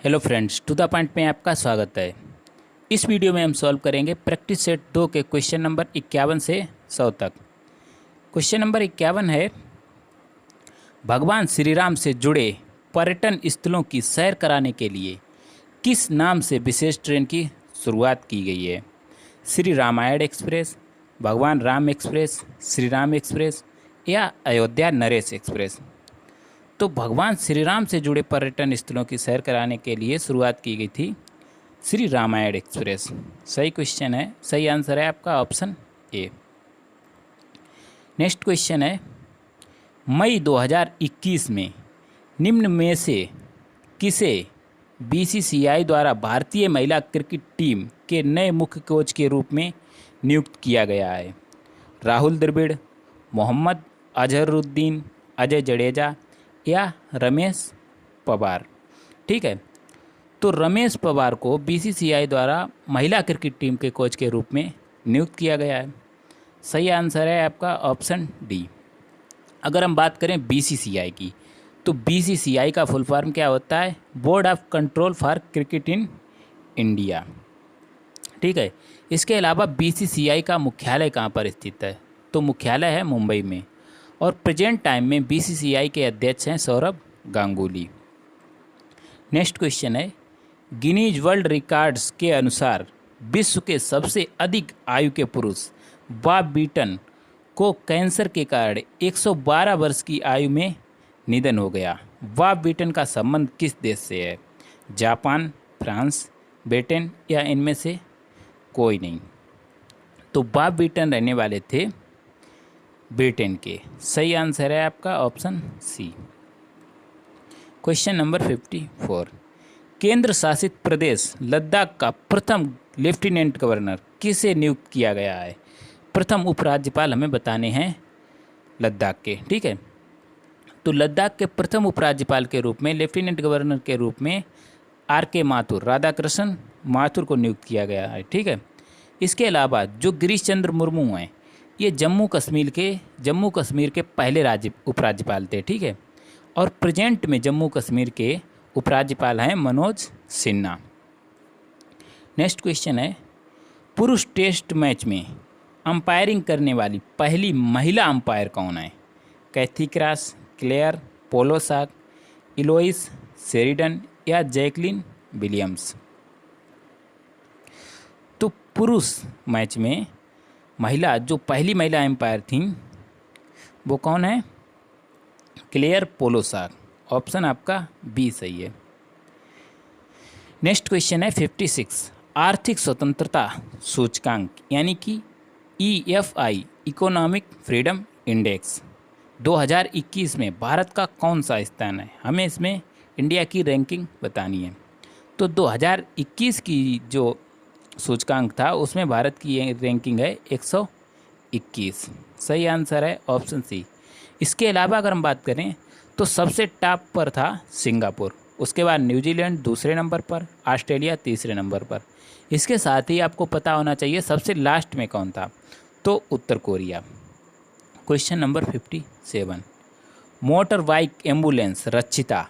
Hello friends, to the point में आपका स्वागत है। इस वीडियो में हम सॉल्व करेंगे प्रैक्टिस सेट 2 के क्वेश्चन नंबर 51 से 100 तक। क्वेश्चन नंबर 51 है, भगवान श्री राम से जुड़े पर्यटन स्थलों की सैर कराने के लिए किस नाम से विशेष ट्रेन की शुरुआत की गई है? श्री रामायण एक्सप्रेस, भगवान राम एक्सप्रेस, श्री राम एक्सप्रेस या अयोध्या नरेश एक्सप्रेस। तो भगवान श्री राम से जुड़े पर्यटन स्थलों की सैर कराने के लिए शुरुआत की गई थी श्री रामायण एक्सप्रेस। सही क्वेश्चन है, सही आंसर है आपका ऑप्शन ए। नेक्स्ट क्वेश्चन है, मई 2021 में निम्न में से किसे बीसीसीआई द्वारा भारतीय महिला क्रिकेट टीम के नए मुख्य कोच के रूप में नियुक्त किया गया है? राहुल द्रविड़, मोहम्मद अजहरुद्दीन, अजय जडेजा या रमेश पवार। ठीक है, तो रमेश पवार को बीसीसीआई द्वारा महिला क्रिकेट टीम के कोच के रूप में नियुक्त किया गया है। सही आंसर है आपका ऑप्शन डी। अगर हम बात करें बीसीसीआई की, तो बीसीसीआई का फुल फॉर्म क्या होता है? Board of control for cricket in India. ठीक है, इसके अलावा बीसीसीआई का मुख्यालय कहाँ पर स्थित है? तो मुख्यालय है मुंबई में, और प्रेजेंट टाइम में बीसीसीआई के अध्यक्ष हैं सौरभ गांगुली। नेक्स्ट क्वेश्चन है, गिनीज वर्ल्ड रिकॉर्ड्स के अनुसार विश्व के सबसे अधिक आयु के पुरुष बॉब बीटन को कैंसर के कारण 112 वर्ष की आयु में निधन हो गया। बॉब बीटन का संबंध किस देश से है? जापान, फ्रांस, ब्रिटेन या इनमें से कोई नहीं? तो बॉब बीटन रहने वाले थे ब्रिटेन के। सही आंसर है आपका ऑप्शन सी। क्वेश्चन नंबर 54, केंद्र शासित प्रदेश लद्दाख का प्रथम लेफ्टिनेंट गवर्नर किसे नियुक्त किया गया है? प्रथम उपराज्यपाल हमें बताने हैं लद्दाख के। ठीक है, तो लद्दाख के प्रथम उपराज्यपाल के रूप में, लेफ्टिनेंट गवर्नर के रूप में आर.के. माथुर, राधाकृष्ण माथुर को नियुक्त किया गया है। ठीक है, इसके अलावा जो गिरीश चंद्र मुर्मू हैं, ये जम्मू कश्मीर के पहले उपराज्यपाल थे। ठीक है, और प्रेजेंट में जम्मू कश्मीर के उपराज्यपाल हैं मनोज सिन्हा। नेक्स्ट क्वेश्चन है, पुरुष टेस्ट मैच में अंपायरिंग करने वाली पहली महिला अंपायर कौन है? कैथी क्रॉस, क्लेयर पोलोसाक, इलोइस शेरिडन या जैकलिन विलियम्स। तो पुरुष मैच में जो पहली महिला एम्पायर थी वो कौन है? क्लेयर पोलोसाक। ऑप्शन आपका बी सही है। नेक्स्ट क्वेश्चन है 56, आर्थिक स्वतंत्रता सूचकांक यानी कि EFI इकोनॉमिक फ्रीडम इंडेक्स 2021 में भारत का कौन सा स्थान है? हमें इसमें इंडिया की रैंकिंग बतानी है। तो 2021 की जो सूचकांक था उसमें भारत की रैंकिंग है 121। सही आंसर है ऑप्शन सी। इसके अलावा अगर हम बात करें तो सबसे टॉप पर था सिंगापुर, उसके बाद न्यूजीलैंड दूसरे नंबर पर, ऑस्ट्रेलिया तीसरे नंबर पर। इसके साथ ही आपको पता होना चाहिए सबसे लास्ट में कौन था, तो उत्तर Korea. Question number 57, motor bike ambulance Rakshita,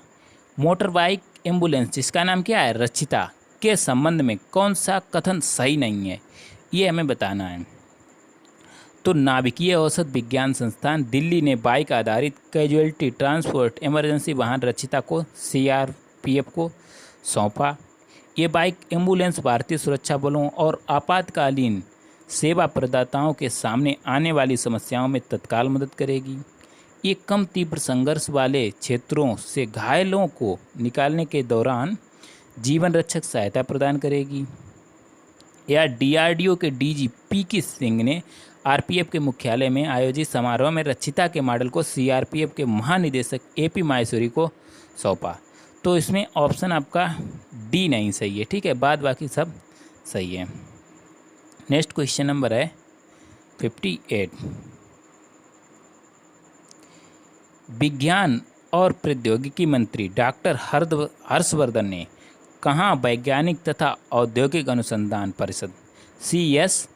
motor bike ambulance जिसका नाम क्या है? रक्षिता, के संबंध में कौन सा कथन सही नहीं है, ये हमें बताना है। तो नाभिकीय औषध विज्ञान संस्थान दिल्ली ने बाइक आधारित कैजुअलिटी ट्रांसपोर्ट इमरजेंसी वाहन रक्षिता को CRPF को सौंपा। ये बाइक एम्बुलेंस भारतीय सुरक्षा बलों और आपातकालीन सेवा प्रदाताओं के सामने आने वाली समस्याओं में तत्काल मदद करेगी। ये कम तीव्र संघर्ष वाले क्षेत्रों से घायलों को निकालने के दौरान जीवन रक्षक सहायता प्रदान करेगी। या DRDO के DG PK सिंह ने RPF के मुख्यालय में आयोजित समारोह में रक्षिता के मॉडल को CRPF के महानिदेशक AP माहेश्वरी को सौंपा। तो इसमें ऑप्शन आपका डी नहीं सही है। ठीक है, बाद बाकी सब सही है। नेक्स्ट क्वेश्चन नंबर है 58, विज्ञान और प्रौद्योगिकी मंत्री डॉक्टर हर्षवर्धन ने कहाँ वैज्ञानिक तथा औद्योगिक अनुसंधान परिषद CSIR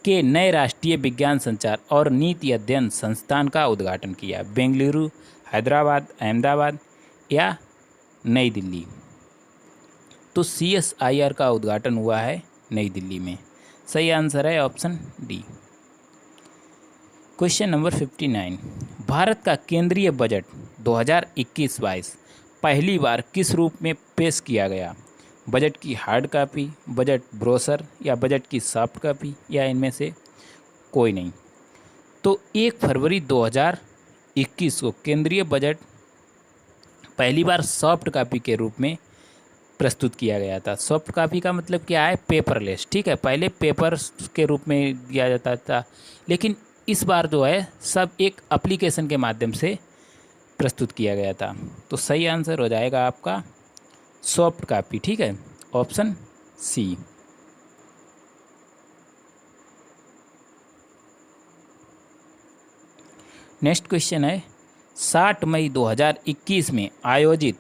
के नए राष्ट्रीय विज्ञान संचार और नीति अध्ययन संस्थान का उद्घाटन किया? बेंगलुरु, हैदराबाद, अहमदाबाद या नई दिल्ली? तो CSIR का उद्घाटन हुआ है नई दिल्ली में। सही आंसर है option D. Question number 59, Bharat का केंद्रीय बजट 2021-22 पहली बार किस रूप में पेश किया गया? बजट की हार्ड कॉपी, बजट ब्रोशर या बजट की सॉफ्ट कॉपी या इनमें से कोई नहीं? तो 1 फरवरी 2021 को केंद्रीय बजट पहली बार सॉफ्ट कॉपी के रूप में प्रस्तुत किया गया था। सॉफ्ट कॉपी का मतलब क्या है? पेपरलेस। ठीक है, पहले पेपर के रूप में दिया जाता था, लेकिन इस बार जो है सब एक एप्लीकेशन के माध्यम से प्रस्तुत किया गया था। तो सही आंसर हो जाएगा आपका सॉफ्ट कॉपी। ठीक है, ऑप्शन सी। नेक्स्ट क्वेश्चन है, 60 मई 2021 में आयोजित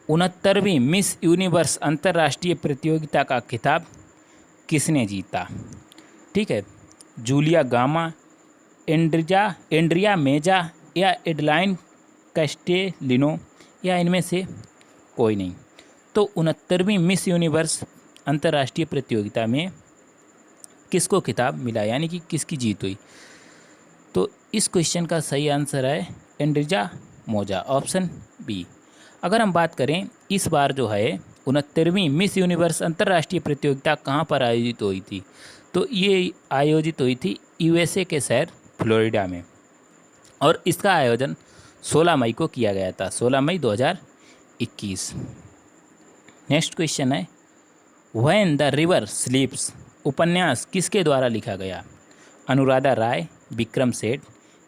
69वीं मिस यूनिवर्स अंतर्राष्ट्रीय प्रतियोगिता का खिताब किसने जीता? ठीक है, जूलिया गामा, एंड्रिया मेजा या एडलाइन कैस्टेलिनो या इनमें से कोई नहीं? तो 69वीं मिस यूनिवर्स अंतर्राष्ट्रीय प्रतियोगिता में किसको खिताब मिला, यानी कि किसकी जीत हुई? तो इस क्वेश्चन का सही आंसर है एंड्रिया मोजा, ऑप्शन बी। अगर हम बात करें इस बार जो है 69वीं मिस यूनिवर्स अंतर्राष्ट्रीय प्रतियोगिता कहाँ पर आयोजित हुई थी? तो ये आयोजित हुई थी USA के शहर फ्लोरिडा में, और इसका आयोजन 16 मई को किया गया था, 16 मई 2021। नेक्स्ट क्वेश्चन है, व्हेन द रिवर स्लीप्स उपन्यास किसके द्वारा लिखा गया? अनुराधा राय, विक्रम सेठ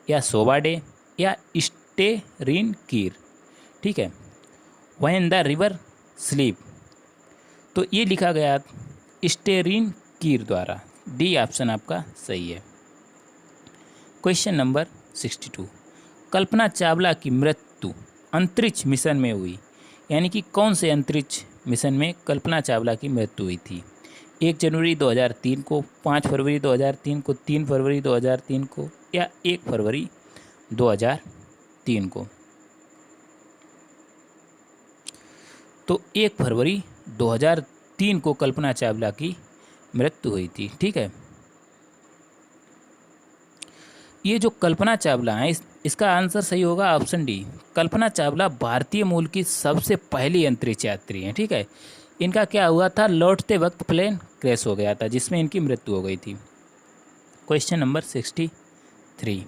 या शोभा डे या स्टेरिन कीर? ठीक है, व्हेन द रिवर स्लीप, तो ये लिखा गया स्टेरिन कीर द्वारा। डी ऑप्शन आपका सही है। क्वेश्चन नंबर 62, कल्पना चावला की मृत्यु अंतरिक्ष मिशन में हुई, यानी कि कौन से अंतरिक्ष मिशन में कल्पना चावला की मृत्यु हुई थी? 1 जनवरी 2003 को, 5 फरवरी 2003 को, 3 फरवरी 2003 को या 1 फरवरी 2003 को? तो 1 फरवरी 2003 को कल्पना चावला की मृत्यु हुई थी। ठीक है, ये जो कल्पना चावला है इसका आंसर सही होगा ऑप्शन डी। कल्पना चावला भारतीय मूल की सबसे पहली अंतरिक्ष यात्री हैं। ठीक है, इनका क्या हुआ था, लौटते वक्त प्लेन क्रैश हो गया था जिसमें इनकी मृत्यु हो गई थी। क्वेश्चन नंबर 63,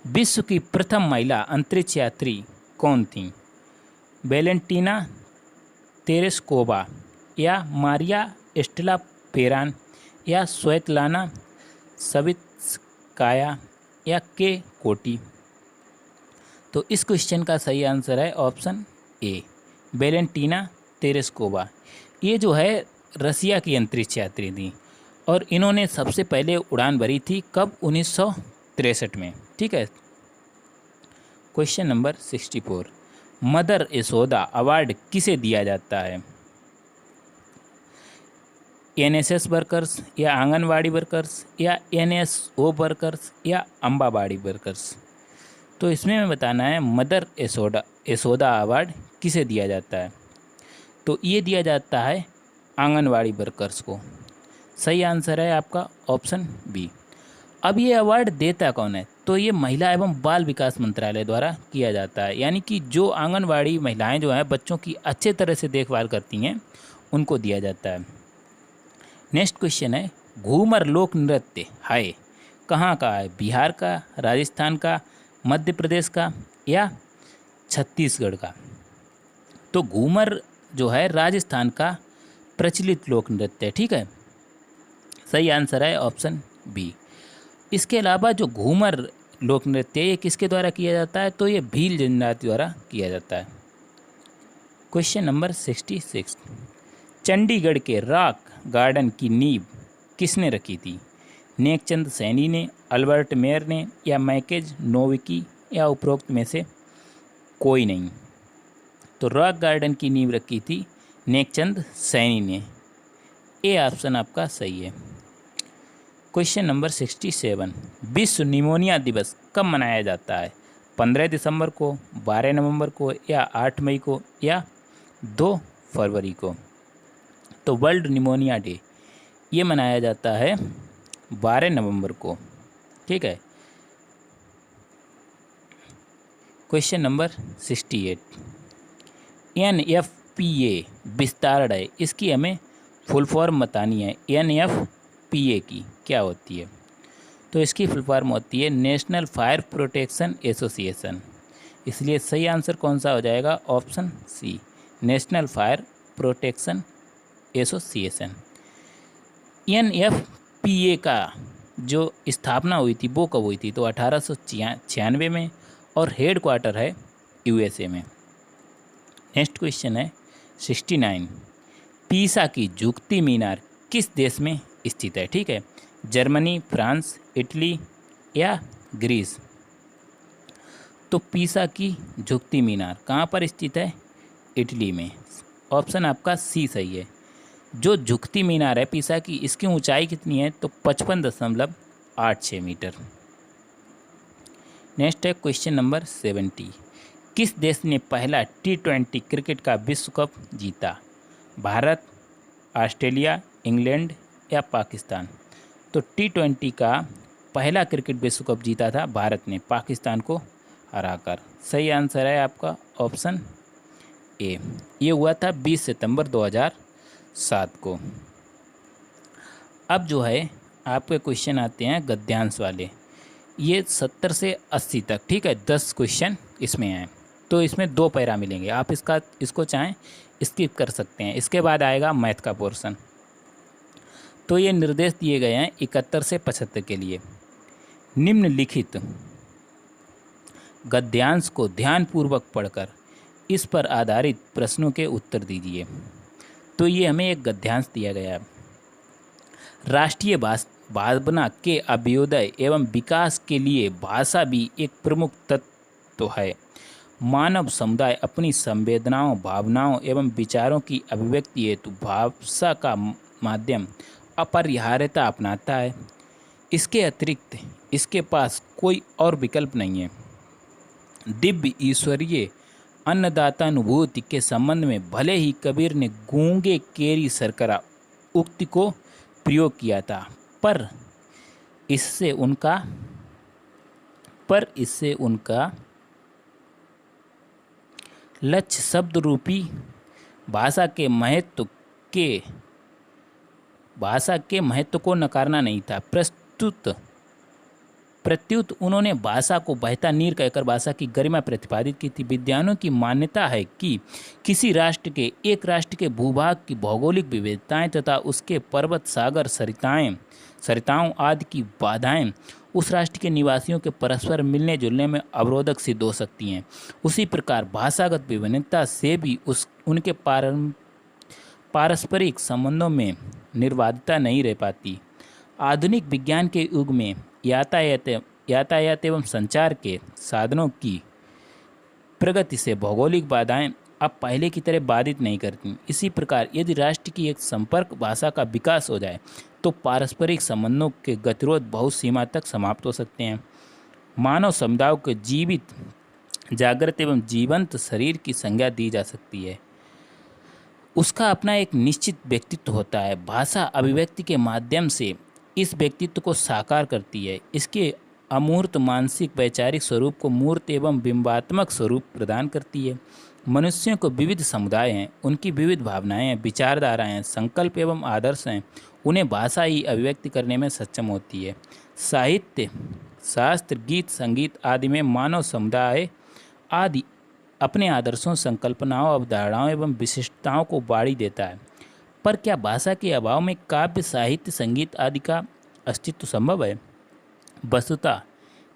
विश्व की प्रथम महिला अंतरिक्ष यात्री कौन थी? वेलेंटीना तेरेस्कोवा या मारिया एस्टेला पेरान या स्वेतलाना सवित्स्काया या के कोटी? तो इस क्वेश्चन का सही आंसर है ऑप्शन ए, वेलेंटीना तेरेस्कोवा। ये जो है रसिया की अंतरिक्ष यात्री थी और इन्होंने सबसे पहले उड़ान भरी थी कब? 1963 में। ठीक है, question number 64, mother Yashoda award किसे दिया जाता है? NSS वर्कर्स या आंगनवाड़ी वर्कर्स या NSO वर्कर्स या अम्बाबाड़ी वर्कर्स? तो इसमें मैं बताना है मदर यशोदा अवार्ड किसे दिया जाता है? तो ये दिया जाता है आंगनवाड़ी वर्कर्स को। सही आंसर है आपका ऑप्शन बी। अब ये अवार्ड देता कौन है? तो ये महिला एवं बाल विकास मंत्रालय द्वारा किया जाता है, यानी कि जो आंगनवाड़ी महिलाएं जो हैं बच्चों की अच्छे तरह से देखभाल करती हैं उनको दिया जाता है। नेक्स्ट क्वेश्चन है, घूमर लोक नृत्य है कहाँ का है? बिहार का, राजस्थान का, मध्य प्रदेश का या छत्तीसगढ़ का? तो घूमर जो है राजस्थान का प्रचलित लोक नृत्य है। ठीक है, सही आंसर है ऑप्शन बी। इसके अलावा जो घूमर लोक नृत्य ये किसके द्वारा किया जाता है? तो ये भील जनजाति द्वारा किया जाता है। क्वेश्चन नंबर 66, चंडीगढ़ के रॉक गार्डन की नींव किसने रखी थी? नेकचंद सैनी ने, अल्बर्ट मेयर ने या मैकेज नोविकी या उपरोक्त में से कोई नहीं? तो रॉक गार्डन की नींव रखी थी नेकचंद सैनी ने। ए ऑप्शन आपका सही है। क्वेश्चन नंबर 67, विश्व निमोनिया दिवस कब मनाया जाता है? 15 दिसंबर को, 12 नवंबर को, या 8 मई को, या 2 फरवरी को। तो वर्ल्ड निमोनिया डे ये मनाया जाता है 12 नवंबर को। ठीक है। क्वेश्चन नंबर 68, NFPA विस्तारण है, इसकी हमें फुल फॉर्म बतानी है। NFPA की क्या होती है? तो इसकी फुल फॉर्म होती है नेशनल फायर प्रोटेक्शन एसोसिएशन। इसलिए सही आंसर कौन सा हो जाएगा? Option C, national fire protection association. NFPA का जो स्थापना हुई थी वो कब हुई थी? तो 1896 में, और हेड क्वार्टर है USA में। नेक्स्ट क्वेश्चन है 69, पीसा की झुकती मीनार किस देश में स्थित है? ठीक है, जर्मनी, फ्रांस, इटली या ग्रीस। तो पीसा की झुकती मीनार कहाँ पर स्थित है? इटली में। ऑप्शन आपका सी सही है। जो झुकती मीनार है पीसा की, इसकी ऊंचाई कितनी है? तो 55.86 मीटर। नेक्स्ट है क्वेश्चन नंबर 70, किस देश ने पहला T20 क्रिकेट का विश्व कप जीता? भारत, ऑस्ट्रेलिया, इंग्लैंड या पाकिस्तान। तो T20 का पहला क्रिकेट विश्व कप जीता था भारत ने, पाकिस्तान को हराकर। सही आंसर है आपका ऑप्शन ए। ये हुआ था 20 सितंबर 2007 को। अब जो है आपके क्वेश्चन आते हैं गद्यांश वाले, ये 70 से 80 तक। ठीक है, 10 क्वेश्चन इसमें हैं। तो इसमें 2 पैरा मिलेंगे, आप इसको चाहें स्किप कर सकते हैं। इसके बाद आएगा मैथ का पोर्शन। तो ये निर्देश दिए गए हैं 71 से 75 के लिए। निम्नलिखित गद्यांश को ध्यानपूर्वक पढ़कर इस पर आधारित प्रश्नों के उत्तर दीजिए। तो ये हमें एक गद्यांश दिया गया है। राष्ट्रीय भावना के अभ्युदय एवं विकास के लिए भाषा भी एक प्रमुख तत्व है। मानव समुदाय अपनी संवेदनाओं, भावनाओं एवं विचारों की अभिव्यक्ति हेतु भाषा का माध्यम अपरिहार्यता अपनाता है। इसके अतिरिक्त इसके पास कोई और विकल्प नहीं है। दिव्य ईश्वरीय अन्नदातानुभूति के संबंध में भले ही कबीर ने गूंगे केरी सरकरा उक्ति को प्रयोग किया था, पर इससे उनका लक्ष्य शब्द रूपी भाषा के महत्व को नकारना नहीं था। प्रत्युत उन्होंने भाषा को बहता नीर कहकर भाषा की गरिमा प्रतिपादित की थी। विद्वानों की मान्यता है कि किसी एक राष्ट्र के भूभाग की भौगोलिक विविधताएं तथा उसके पर्वत, सागर, सरिताओं आदि की बाधाएं उस राष्ट्र के निवासियों के परस्पर मिलने जुलने में अवरोधक सिद्ध हो सकती हैं। उसी प्रकार भाषागत विभिन्नता से भी उनके पारस्परिक संबंधों में निर्बाधता नहीं रह पाती। आधुनिक विज्ञान के युग में यातायात एवं संचार के साधनों की प्रगति से भौगोलिक बाधाएं अब पहले की तरह बाधित नहीं करती। इसी प्रकार यदि राष्ट्र की एक संपर्क भाषा का विकास हो जाए तो पारस्परिक संबंधों के गतिरोध बहुत सीमा तक समाप्त हो सकते हैं। मानव समुदायों को जीवित, जागृत एवं जीवंत शरीर की संज्ञा दी जा सकती है। उसका अपना एक निश्चित व्यक्तित्व होता है। भाषा अभिव्यक्ति के माध्यम से इस व्यक्तित्व को साकार करती है। इसके अमूर्त मानसिक वैचारिक स्वरूप को मूर्त एवं बिंबात्मक स्वरूप प्रदान करती है। मनुष्यों को विविध समुदाय हैं, उनकी विविध भावनाएं हैं, विचारधाराएं हैं, संकल्प एवं आदर्श हैं। उन्हें भाषा ही अभिव्यक्ति करने में सक्षम होती है। साहित्य, शास्त्र, गीत, संगीत आदि में मानव समुदाय आदि अपने आदर्शों, संकल्पनाओं, अवधारणाओं एवं विशिष्टताओं को बाड़ी देता है। पर क्या भाषा के अभाव में काव्य, साहित्य, संगीत आदि का अस्तित्व संभव है? वस्तुतः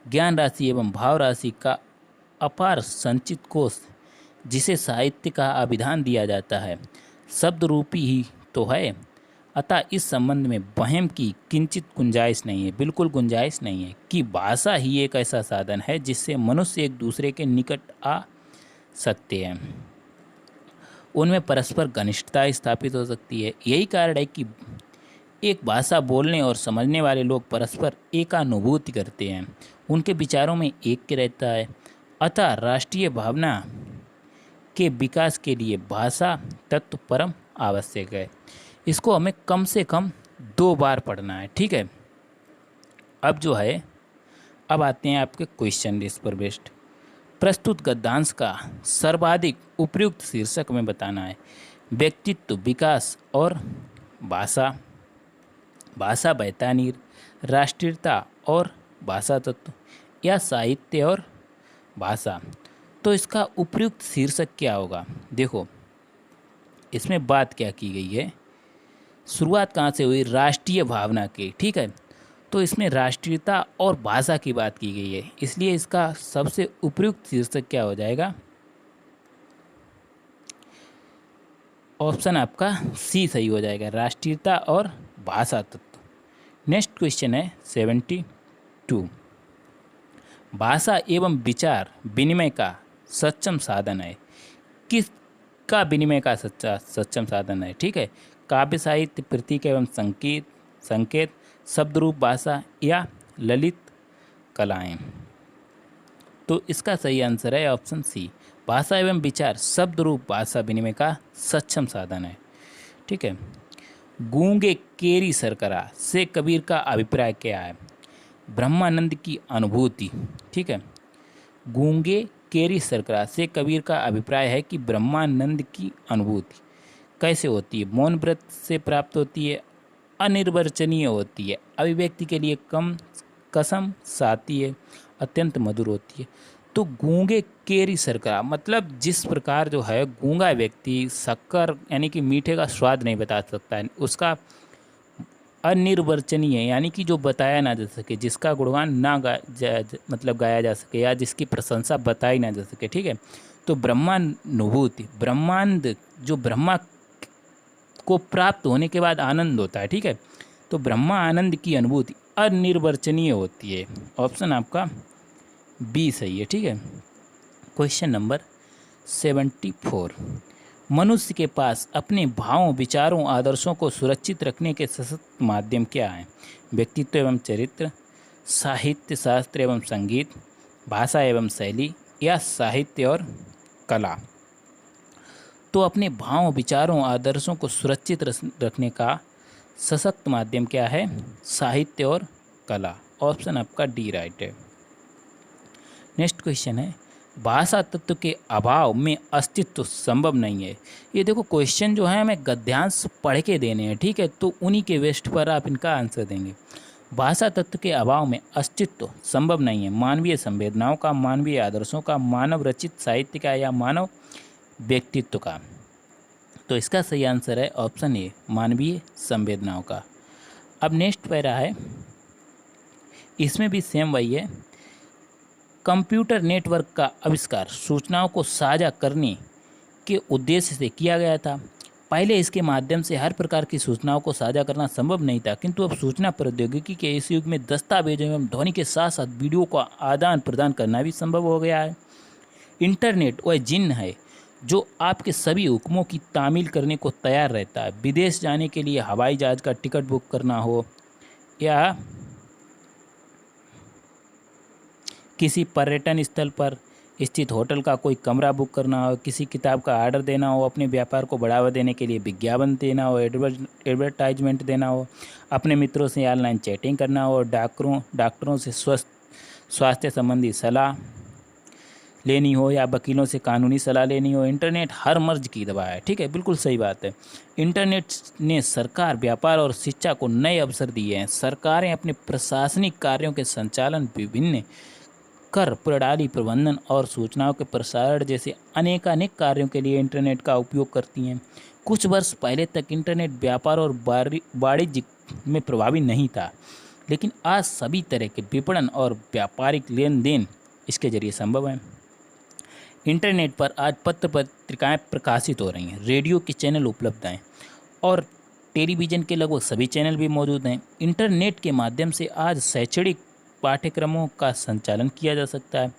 ज्ञान राशि एवं भाव राशि का अपार संचित कोष, जिसे साहित्य का अभिधान दिया जाता है, शब्द रूपी ही तो है। अतः इस संबंध में वहम की किंचित गुंजाइश नहीं है, बिल्कुल गुंजाइश नहीं है कि भाषा ही एक ऐसा साधन है जिससे मनुष्य एक दूसरे के निकट आ सकते हैं, उनमें परस्पर घनिष्ठता स्थापित हो सकती है। यही कारण है कि एक भाषा बोलने और समझने वाले लोग परस्पर एकानुभूति करते हैं, उनके विचारों में ऐक्य रहता है। अतः राष्ट्रीय भावना के विकास के लिए भाषा तत्व परम आवश्यक है। इसको हमें कम से कम 2 बार पढ़ना है, ठीक है। अब आते हैं आपके क्वेश्चन इस पर बेस्ड। प्रस्तुत गद्यांश का सर्वाधिक उपयुक्त शीर्षक में बताना है। व्यक्तित्व विकास और भाषा, भाषा वैतानीर, राष्ट्रीयता और भाषा तत्व, या साहित्य और भाषा। तो इसका उपयुक्त शीर्षक क्या होगा? देखो इसमें बात क्या की गई है, शुरुआत कहाँ से हुई? राष्ट्रीय भावना की, ठीक है। तो इसमें राष्ट्रीयता और भाषा की बात की गई है, इसलिए इसका सबसे उपयुक्त शीर्षक क्या हो जाएगा? ऑप्शन आपका सी सही हो जाएगा, राष्ट्रीयता और भाषा तत्व। नेक्स्ट क्वेश्चन है 72। भाषा एवं विचार विनिमय का सक्षम साधन है। किसका विनिमय का सक्षम साधन है? ठीक है, काव्य साहित्य, प्रतीक एवं संकेत, शब्द रूप भाषा, या ललित कलाएं। तो इसका सही आंसर है ऑप्शन सी, भाषा एवं विचार शब्द रूप भाषा विनिमय का सक्षम साधन है, ठीक है। गूंगे केरी सरकरा से कबीर का अभिप्राय क्या है? ब्रह्मानंद की अनुभूति, ठीक है। गूंगे केरी सरकरा से कबीर का अभिप्राय है कि ब्रह्मानंद की अनुभूति कैसे होती है? मौन व्रत से प्राप्त होती है, अनिर्वचनीय होती है, अभिव्यक्ति के लिए कसम साती है, अत्यंत मधुर होती है। तो गूंगे केरी सरकरा मतलब जिस प्रकार जो है गूंगा व्यक्ति शक्कर यानी कि मीठे का स्वाद नहीं बता सकता है, उसका अनिर्वचनीय यानी कि जो बताया ना जा सके, जिसका गुणगान ना गाया जा सके, या जिसकी प्रशंसा बताई ना जा सके, ठीक है। तो ब्रह्मानुभूति, ब्रह्मांड जो ब्रह्मा को प्राप्त होने के बाद आनंद होता है, ठीक है। तो ब्रह्मा आनंद की अनुभूति अनिर्वचनीय होती है। ऑप्शन आपका बी सही है, ठीक है। Question number 74। मनुष्य के पास अपने भावों, विचारों, आदर्शों को सुरक्षित रखने के सशक्त माध्यम क्या हैं? व्यक्तित्व एवं चरित्र, साहित्य शास्त्र एवं संगीत, भाषा एवं शैली, या साहित्य और कला। तो अपने भावों, विचारों, आदर्शों को सुरक्षित रखने का सशक्त माध्यम क्या है? साहित्य और कला। ऑप्शन आपका डी राइट है। नेक्स्ट क्वेश्चन है, भाषा तत्व के अभाव में अस्तित्व संभव नहीं है। ये देखो क्वेश्चन जो है हमें गद्यांश पढ़ के देने हैं, ठीक है, तो उन्हीं के बेस्ट पर आप इनका आंसर देंगे। भाषा तत्व के अभाव में अस्तित्व संभव नहीं है। मानवीय संवेदनाओं का, मानवीय आदर्शों का, मानव रचित साहित्य का, या मानव व्यक्तित्व का। तो इसका सही आंसर है ऑप्शन ए, मानवीय संवेदनाओं का। अब नेक्स्ट पैरा है, इसमें भी सेम वही है। कंप्यूटर नेटवर्क का आविष्कार सूचनाओं को साझा करने के उद्देश्य से किया गया था। पहले इसके माध्यम से हर प्रकार की सूचनाओं को साझा करना संभव नहीं था, किंतु अब सूचना प्रौद्योगिकी के इस युग में दस्तावेजों एवं ध्वनि के साथ साथ वीडियो का आदान प्रदान करना भी संभव हो गया है। इंटरनेट वह जिन्न है जो आपके सभी हुक्मों की तामील करने को तैयार रहता है। विदेश जाने के लिए हवाई जहाज़ का टिकट बुक करना हो, या किसी पर्यटन स्थल पर स्थित होटल का कोई कमरा बुक करना हो, किसी किताब का ऑर्डर देना हो, अपने व्यापार को बढ़ावा देने के लिए विज्ञापन देना हो, एडवर्टाइजमेंट देना हो, अपने मित्रों से ऑनलाइन चैटिंग करना हो, डॉक्टरों से स्वास्थ्य संबंधी सलाह लेनी हो, या वकीलों से कानूनी सलाह लेनी हो, इंटरनेट हर मर्ज की दवा है, ठीक है, बिल्कुल सही बात है। इंटरनेट ने सरकार, व्यापार और शिक्षा को नए अवसर दिए हैं। सरकारें अपने प्रशासनिक कार्यों के संचालन, विभिन्न कर प्रणाली प्रबंधन और सूचनाओं के प्रसारण जैसे अनेकानेक कार्यों के लिए इंटरनेट का उपयोग करती हैं। कुछ वर्ष पहले तक इंटरनेट व्यापार और वाणिज्य में प्रभावी नहीं था, लेकिन आज सभी तरह के विपणन और व्यापारिक लेन देन इसके जरिए संभव है। इंटरनेट पर आज पत्र पत्रिकाएं प्रकाशित हो रही हैं, रेडियो के चैनल उपलब्ध हैं और टेलीविज़न के लगभग सभी चैनल भी मौजूद हैं। इंटरनेट के माध्यम से आज शैक्षणिक पाठ्यक्रमों का संचालन किया जा सकता है।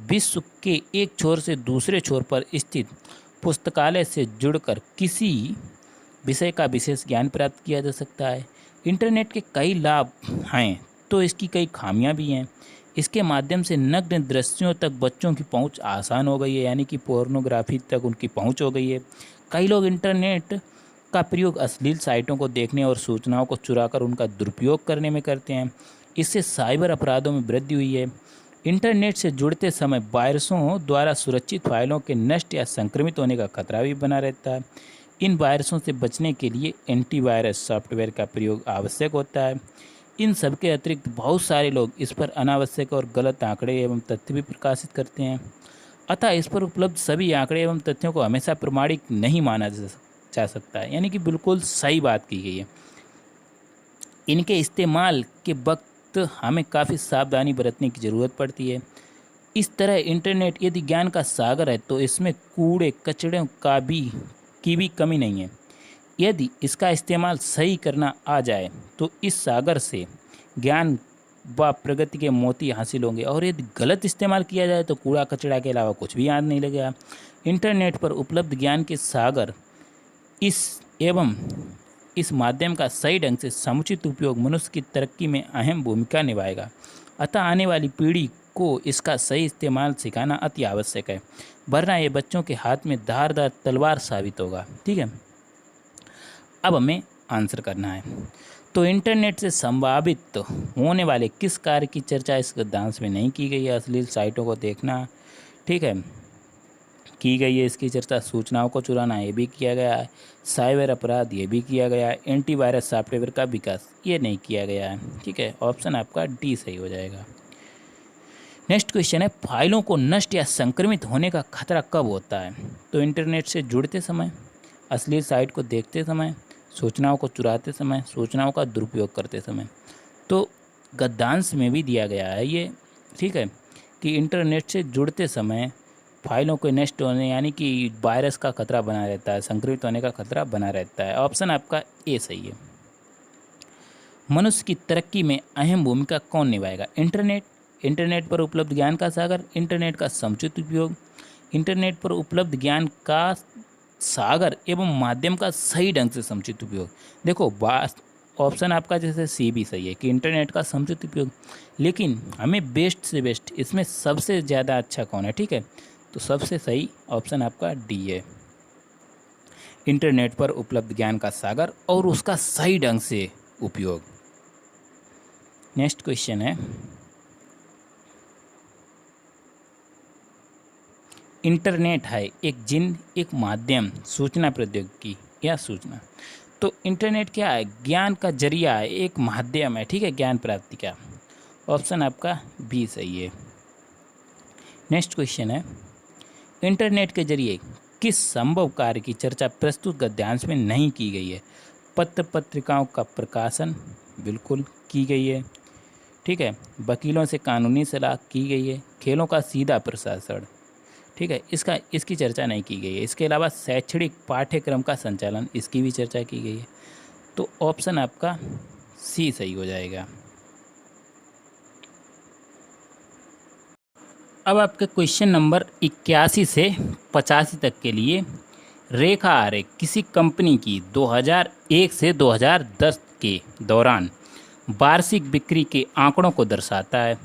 विश्व के एक छोर से दूसरे छोर पर स्थित पुस्तकालय से जुड़कर किसी विषय का विशेष ज्ञान प्राप्त किया जा सकता है। इंटरनेट के कई लाभ हैं तो इसकी कई खामियां भी हैं। इसके माध्यम से नग्न दृश्यों तक बच्चों की पहुंच आसान हो गई है, यानी कि पोर्नोग्राफी तक उनकी पहुंच हो गई है। कई लोग इंटरनेट का प्रयोग अश्लील साइटों को देखने और सूचनाओं को चुराकर उनका दुरुपयोग करने में करते हैं। इससे साइबर अपराधों में वृद्धि हुई है। इंटरनेट से जुड़ते समय वायरसों द्वारा सुरक्षित फाइलों के नष्ट या संक्रमित होने का खतरा भी बना रहता है। इन वायरसों से बचने के लिए एंटीवायरस सॉफ्टवेयर का प्रयोग आवश्यक होता है। इन सब के अतिरिक्त बहुत सारे लोग इस पर अनावश्यक और गलत आंकड़े एवं तथ्य भी प्रकाशित करते हैं। अतः इस पर उपलब्ध सभी आंकड़े एवं तथ्यों को हमेशा प्रमाणिक नहीं माना जा सकता है, यानी कि बिल्कुल सही बात की गई है। इनके इस्तेमाल के वक्त हमें काफ़ी सावधानी बरतने की ज़रूरत पड़ती है। इस तरह इंटरनेट यदि ज्ञान का सागर है तो इसमें कूड़े कचड़ों की भी कमी नहीं है। यदि इसका इस्तेमाल सही करना आ जाए तो इस सागर से ज्ञान व प्रगति के मोती हासिल होंगे, और यदि गलत इस्तेमाल किया जाए तो कूड़ा कचड़ा के अलावा कुछ भी याद नहीं लगेगा। इंटरनेट पर उपलब्ध ज्ञान के सागर इस माध्यम का सही ढंग से समुचित उपयोग मनुष्य की तरक्की में अहम भूमिका निभाएगा। अतः आने वाली पीढ़ी को इसका सही इस्तेमाल सिखाना अति आवश्यक है, वरना ये बच्चों के हाथ में धारदार तलवार साबित होगा। ठीक है, अब हमें आंसर करना है। तो इंटरनेट से संभावित होने वाले किस कार्य की चर्चा इस गद्यांश में नहीं की गई है? अश्लील साइटों को देखना, ठीक है, की गई है इसकी चर्चा। सूचनाओं को चुराना, ये भी किया गया है। साइबर अपराध, ये भी किया गया है। एंटीवायरस सॉफ्टवेयर का विकास, ये नहीं किया गया है। ठीक है, ऑप्शन आपका डी सही हो जाएगा। नेक्स्ट क्वेश्चन है, फाइलों को नष्ट या संक्रमित होने का खतरा कब होता है? तो इंटरनेट से जुड़ते समय, अश्लील साइट को देखते समय, सूचनाओं को चुराते समय, सूचनाओं का दुरुपयोग करते समय। तो गद्यांश में भी दिया गया है ये, ठीक है, कि इंटरनेट से जुड़ते समय फाइलों के नष्ट होने यानी कि वायरस का खतरा बना रहता है, संक्रमित होने का खतरा बना रहता है। ऑप्शन आपका ए सही है। मनुष्य की तरक्की में अहम भूमिका कौन निभाएगा? इंटरनेट पर उपलब्ध ज्ञान का सागर, इंटरनेट का समुचित उपयोग, इंटरनेट पर उपलब्ध ज्ञान का सागर एवं माध्यम का सही ढंग से समुचित उपयोग। देखो ऑप्शन आपका जैसे सी भी सही है कि इंटरनेट का समुचित उपयोग, लेकिन हमें बेस्ट से बेस्ट इसमें सबसे ज़्यादा अच्छा कौन है? ठीक है, तो सबसे सही ऑप्शन आपका डी है, इंटरनेट पर उपलब्ध ज्ञान का सागर और उसका सही ढंग से उपयोग। नेक्स्ट क्वेश्चन है, इंटरनेट है एक माध्यम, सूचना प्रौद्योगिकी या सूचना। तो इंटरनेट क्या है? ज्ञान का जरिया है, एक माध्यम है, ठीक है, ज्ञान प्राप्ति का। ऑप्शन आपका बी सही है। नेक्स्ट क्वेश्चन है, इंटरनेट के जरिए किस संभव कार्य की चर्चा प्रस्तुत गद्यांश में नहीं की गई है? पत्र पत्रिकाओं का प्रकाशन, बिल्कुल की गई है, ठीक है। वकीलों से कानूनी सलाह की गई है। खेलों का सीधा प्रसारण, ठीक है, इसकी चर्चा नहीं की गई है। इसके अलावा शैक्षणिक पाठ्यक्रम का संचालन, इसकी भी चर्चा की गई है। तो ऑप्शन आपका सी सही हो जाएगा। अब आपके क्वेश्चन नंबर 81 से 85 तक के लिए रेखा आरेख किसी कंपनी की 2001 से 2010 के दौरान वार्षिक बिक्री के आंकड़ों को दर्शाता है।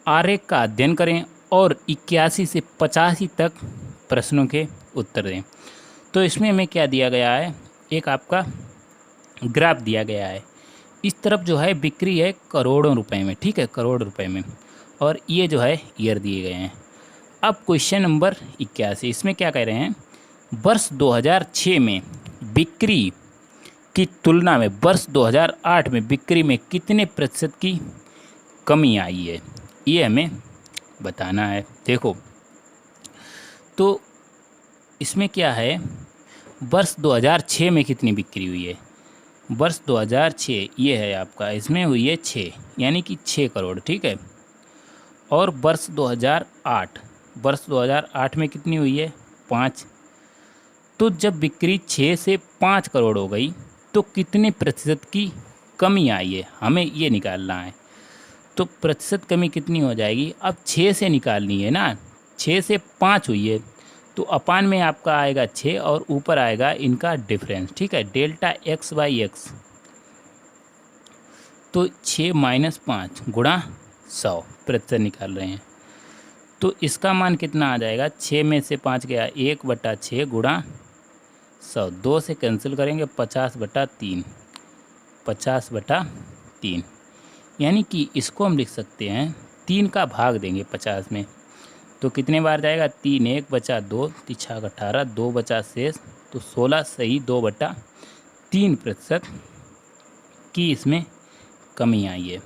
आरेख का अध्ययन करें और 81 से 85 तक प्रश्नों के उत्तर दें। तो इसमें हमें क्या दिया गया है? एक आपका ग्राफ दिया गया है। इस तरफ जो है बिक्री है करोड़ों रुपए में, ठीक है, करोड़ रुपए में, और ये जो है ईयर दिए गए हैं। अब क्वेश्चन नंबर 81, इसमें क्या कह रहे हैं? वर्ष 2006 में बिक्री की तुलना में वर्ष 2008 में बिक्री में कितने प्रतिशत की कमी आई है, ये हमें बताना है। देखो, तो इसमें क्या है, वर्ष 2006 में कितनी बिक्री हुई है? वर्ष 2006 ये है आपका, इसमें हुई है 6, यानी कि 6 करोड़, ठीक है। और वर्ष 2008 में कितनी हुई है? 5। तो जब बिक्री 6 से 5 करोड़ हो गई तो कितने प्रतिशत की कमी आई है, हमें ये निकालना है। तो प्रतिशत कमी कितनी हो जाएगी? अब 6 से निकालनी है ना, 6 से 5 हुई है तो अपान में आपका आएगा 6 और ऊपर आएगा इनका डिफरेंस, ठीक है, डेल्टा x/x। तो 6 - 5 गुणा 100% निकाल रहे हैं। तो इसका मान कितना आ जाएगा, 6 में से 5 गया 1/6 गुणा 100, 2 से कैंसिल करेंगे 50/3, 50/3, यानी कि इसको हम लिख सकते हैं 3 का भाग देंगे 50 में, तो कितने बार जाएगा, 3, 1 बचा 2, 3 18, 2 बचा शेष, तो 16 सही 2/3% की इसमें कमी आई है।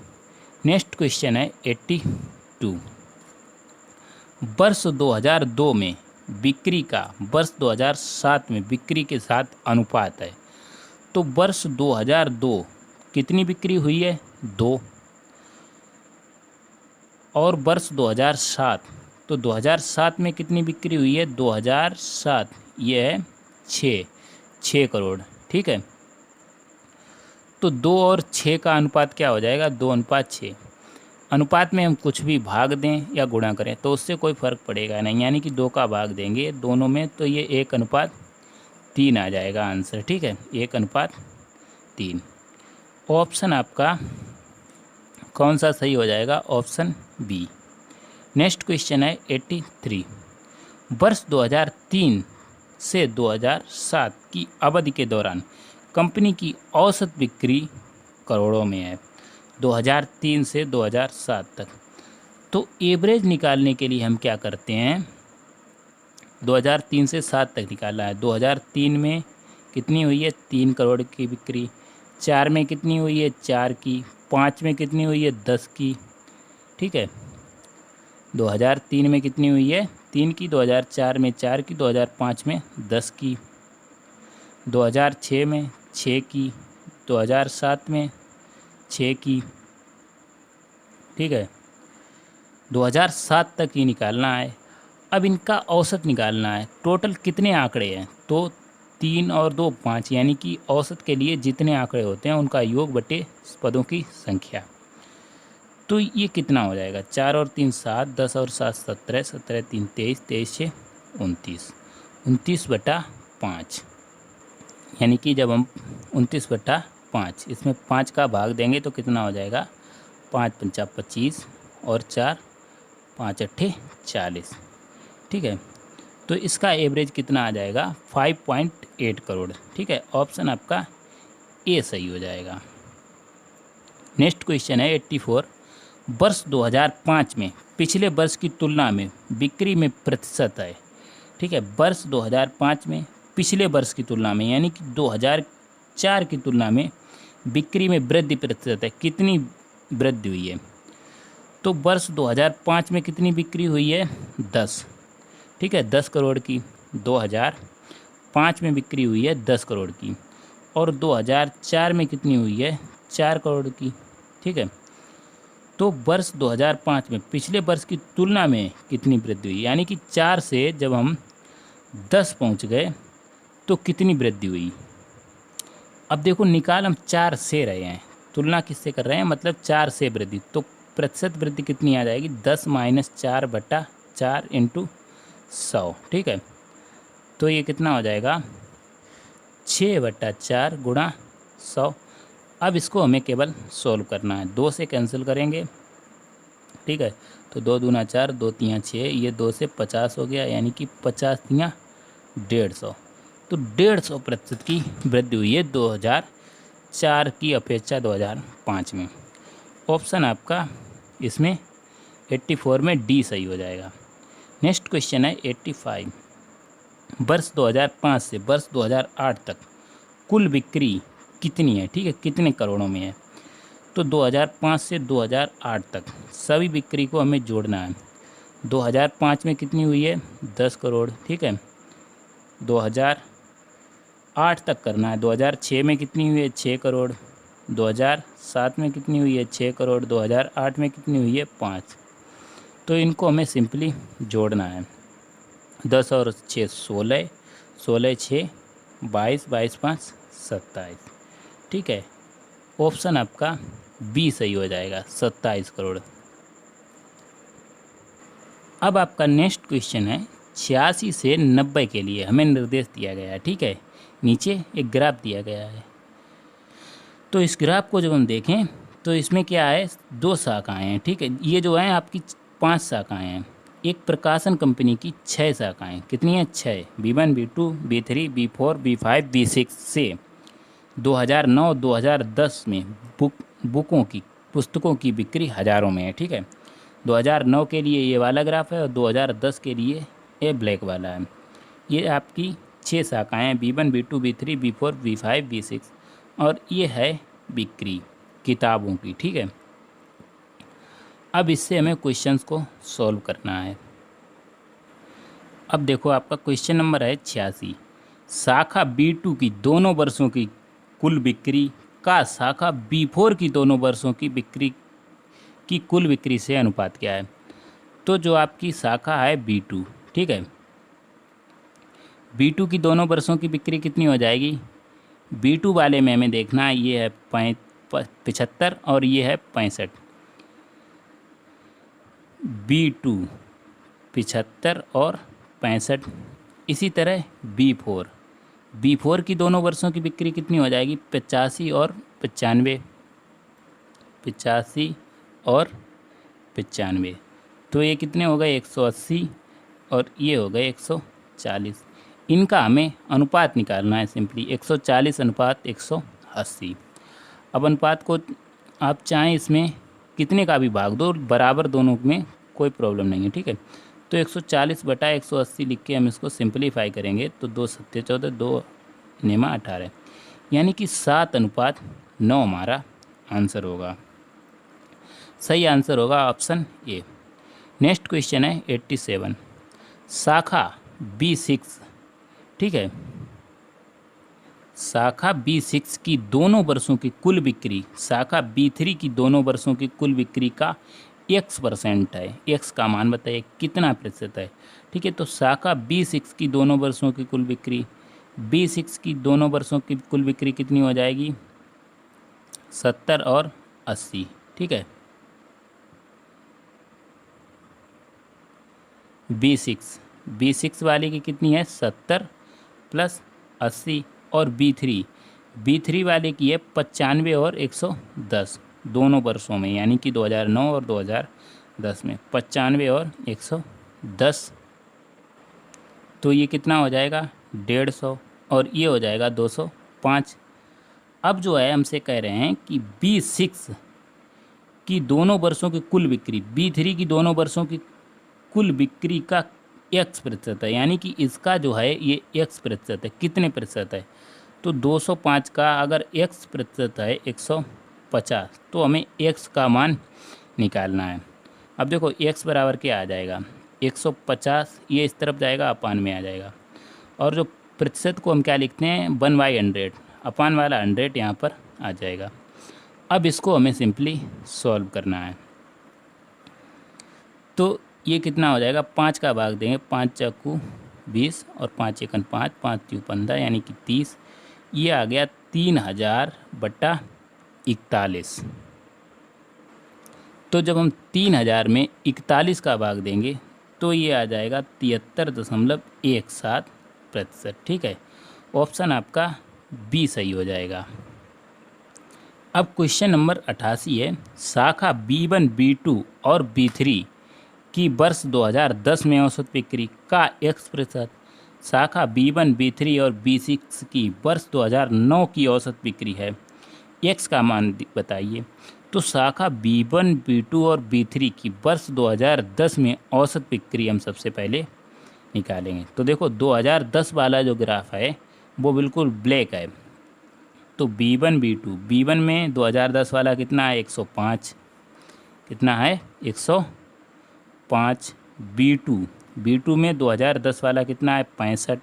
नेक्स्ट क्वेश्चन है 82। वर्ष 2002 में बिक्री का वर्ष 2007 में बिक्री के साथ अनुपात है। तो वर्ष 2002 कितनी बिक्री हुई है, 2, और वर्ष 2007, तो 2007 में कितनी बिक्री हुई है, 2007 ये है 6 करोड़, ठीक है। तो 2 और 6 का अनुपात क्या हो जाएगा, 2:6। अनुपात में हम कुछ भी भाग दें या गुणा करें तो उससे कोई फ़र्क पड़ेगा नहीं, यानी कि 2 का भाग देंगे दोनों में तो ये 1:3 आ जाएगा आंसर, ठीक है, 1:3। ऑप्शन आपका कौन सा सही हो जाएगा, ऑप्शन बी। नेक्स्ट क्वेश्चन है 83। वर्ष 2003 से 2007 की अवधि के दौरान कंपनी की औसत बिक्री करोड़ों में है, 2003 से 2007 तक। तो एवरेज निकालने के लिए हम क्या करते हैं, 2003 से 7 तक निकालना है। 2003 में कितनी हुई है, 3 करोड़ की बिक्री, 4 में कितनी हुई है, 4 की, 5 में कितनी हुई है, 10 की, ठीक है। 2003 में कितनी हुई है, 3 की, 2004 में 4 की, 2005 में 10 की, 2006 में 6 की, 2007 में 6 की, ठीक है। 2007 तक ही निकालना है। अब इनका औसत निकालना है। टोटल कितने आंकड़े हैं, तो 3 और 2 5, यानी कि औसत के लिए जितने आंकड़े होते हैं उनका योग बटे पदों की संख्या। तो ये कितना हो जाएगा, 4 और 3 7, 10 और 7 17, 17 3 23, 23 6 29, 29/5, यानी कि जब हम 29/5 इसमें 5 का भाग देंगे तो कितना हो जाएगा, 5 पंचा 25 और 4 5 अट्ठे 40, ठीक है। तो इसका एवरेज कितना आ जाएगा, 5.8 करोड़, ठीक है। ऑप्शन आपका ए सही हो जाएगा। नेक्स्ट क्वेश्चन है 84। वर्ष 2005 में पिछले वर्ष की तुलना में बिक्री में प्रतिशत है, ठीक है। वर्ष 2005 में पिछले वर्ष की तुलना में, यानी कि 2004 की तुलना में बिक्री में वृद्धि प्रतिशत है, कितनी वृद्धि हुई है। तो वर्ष 2005 में कितनी बिक्री हुई है, 10, ठीक है, 10 करोड़ की। 2005 में बिक्री हुई है 10 करोड़ की, और 2004 में कितनी हुई है, 4 करोड़ की, ठीक है। तो वर्ष 2005 में पिछले वर्ष की तुलना में कितनी वृद्धि हुई, यानी कि 4 से जब हम 10 पहुंच गए तो कितनी वृद्धि हुई। अब देखो निकाल हम 4 से रहे हैं, तुलना किससे कर रहे हैं, मतलब 4 से वृद्धि, तो प्रतिशत वृद्धि कितनी आ जाएगी, 10 - 4/4 × 100, ठीक है। तो ये कितना हो जाएगा, 6/4 गुणा 100। अब इसको हमें केवल सोल्व करना है, 2 से कैंसिल करेंगे, ठीक है। तो 2 दूना 4, 2 तियाँ 6, ये 2 से 50 हो गया, यानी कि 50 तियाँ 150। तो 150% की वृद्धि हुई है 2004 की अपेक्षा 2005 में। ऑप्शन आपका इसमें 84 में डी सही हो जाएगा। नेक्स्ट क्वेश्चन है 85। वर्ष 2005 से वर्ष 2008 तक कुल बिक्री कितनी है, ठीक है, कितने करोड़ों में है। तो 2005 से 2008 तक सभी बिक्री को हमें जोड़ना है। 2005 में कितनी हुई है, 10 करोड़, ठीक है। 2008 तक करना है। 2006 में कितनी हुई है, 6 करोड़। 2007 में कितनी हुई है, 6 करोड़। 2008 में कितनी हुई है, 5। तो इनको हमें सिंपली जोड़ना है। 10 और 6 16, 16 6 22, 22 5 27, ठीक है। ऑप्शन आपका बी सही हो जाएगा, 27 करोड़। अब आपका नेक्स्ट क्वेश्चन है 86 से 90 के लिए हमें निर्देश दिया गया है, ठीक है। नीचे एक ग्राफ दिया गया है। तो इस ग्राफ को जब हम देखें तो इसमें क्या है, 2 शाखाएं हैं, ठीक है। ये जो है आपकी 5 शाखाएं हैं। एक प्रकाशन कंपनी की 6 शाखाएं, कितनी हैं, 6। B1 B2 B3 B4 B5 B6 से 2009-2010 में पुस्तकों की बिक्री हज़ारों में है, ठीक है। 2009 के लिए ये वाला ग्राफ है और 2010 के लिए ये ब्लैक वाला है। ये आपकी 6 शाखाएँ हैं, B1 B2 B3 B4 B5 B6, और ये है बिक्री किताबों की, ठीक है। अब इससे हमें क्वेश्चंस को सॉल्व करना है। अब देखो आपका क्वेश्चन नंबर है 86। शाखा B2 की दोनों वर्षों की कुल बिक्री का शाखा B4 की दोनों वर्षों की बिक्री की कुल बिक्री से अनुपात क्या है। तो जो आपकी शाखा है B2, ठीक है, B2 की दोनों वर्षों की बिक्री कितनी हो जाएगी। B2 वाले में हमें देखना है, ये है 75 और ये है 65। B2 75 और 65। इसी तरह B4 की दोनों वर्षों की बिक्री कितनी हो जाएगी, 85 और 95, 85 और 95। तो ये कितने हो गए, 180 और ये हो गए 140। इनका हमें अनुपात निकालना है सिंपली, 140 अनुपात 180। अब अनुपात को आप चाहें इसमें कितने का भी भाग दो, बराबर दोनों में कोई प्रॉब्लम नहीं है, ठीक है। तो 140 बटा 180 लिख के हम इसको सिंपलीफाई करेंगे तो 2 सत्ते 14, 2 नेमा 18, यानी कि 7:9 हमारा आंसर होगा। सही आंसर होगा ऑप्शन ए। नेक्स्ट क्वेश्चन है 87। शाखा B6, ठीक है, शाखा B6 की दोनों वर्षों की कुल बिक्री शाखा B3 की दोनों वर्षों की कुल बिक्री का X% है। X का मान बताइए कितना प्रतिशत है, ठीक है। तो शाखा B6 की दोनों वर्षों की कुल बिक्री, B6 की दोनों वर्षों की कुल बिक्री कितनी हो जाएगी, 70 और 80, ठीक है। B6 वाले की कितनी है, 70 प्लस 80, और B3 वाले की है 95 और 110 दोनों वर्षों में, यानी कि 2009 और 2010 में 95 और 110। तो ये कितना हो जाएगा, 150, और ये हो जाएगा 205। अब जो है हमसे कह रहे हैं कि B6 की दोनों वर्षों की कुल बिक्री B3 की दोनों वर्षों की कुल बिक्री का X% है, यानी कि इसका जो है ये X% है, कितने प्रतिशत है। तो 205 का अगर X% है 150, तो हमें X का मान निकालना है। अब देखो X बराबर क्या आ जाएगा, 150, ये इस तरफ जाएगा, अपान में आ जाएगा, और जो प्रतिशत को हम क्या लिखते हैं, 1/100, अपान वाला 100 यहाँ पर आ जाएगा। अब इसको हमें सिंपली सॉल्व करना है। तो ये कितना हो जाएगा, 5 का भाग देंगे, 5 चाकू 20 और 5 एकन 5, 5 त्यों 15, यानी कि 30। ये आ गया 3000 बटा 41। तो जब हम 3000 में 41 का भाग देंगे तो ये आ जाएगा 73.17%, ठीक है। ऑप्शन आपका बी सही हो जाएगा। अब क्वेश्चन नंबर 88 है। शाखा B1 B2 और B3 की वर्ष 2010 में औसत बिक्री का X%, शाखा B1 B3 और B6 की वर्ष 2009 की औसत बिक्री है, X का मान बताइए। तो शाखा B1 B2 और B3 की वर्ष 2010 में औसत बिक्री हम सबसे पहले निकालेंगे। तो देखो 2010 वाला जो ग्राफ है वो बिल्कुल ब्लैक है। तो B1 B2, B1 में 2010 वाला कितना है, 105, कितना है, 105। B2 में 2010 वाला कितना है, 65।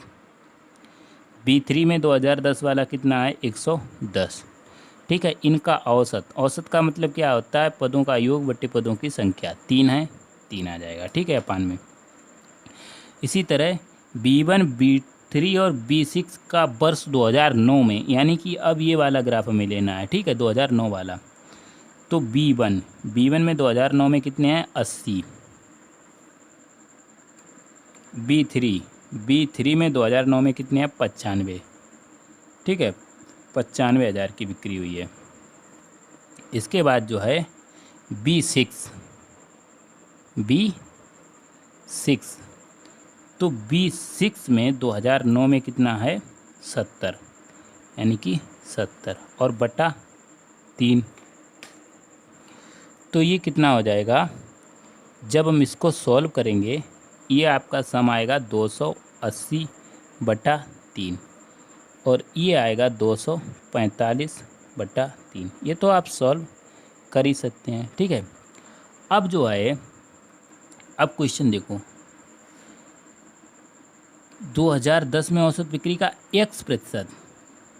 B3 में 2010 वाला कितना है, 110, ठीक है। इनका औसत का मतलब क्या होता है, पदों का योग बट्टे पदों की संख्या, 3 है, 3 आ जाएगा, ठीक है, अपान में। इसी तरह B1 B3 और B6 का वर्ष 2009 में, यानी कि अब ये वाला ग्राफ हमें लेना है, ठीक है, 2009 वाला। तो B1 में 2009 में कितने हैं, 80। B3 में 2009 में कितने हैं, 95, ठीक है, 95,000 की बिक्री हुई है। इसके बाद जो है B6, B6, तो B6 में 2009 में कितना है 70, यानी कि 70 और बटा 3, तो ये कितना हो जाएगा, जब हम इसको सॉल्व करेंगे ये आपका सम आएगा 280 बटा 3 और ये आएगा 245 बटा 3। ये तो आप सॉल्व कर ही सकते हैं, ठीक है। अब जो है, अब क्वेश्चन देखो, 2010 में औसत बिक्री का x%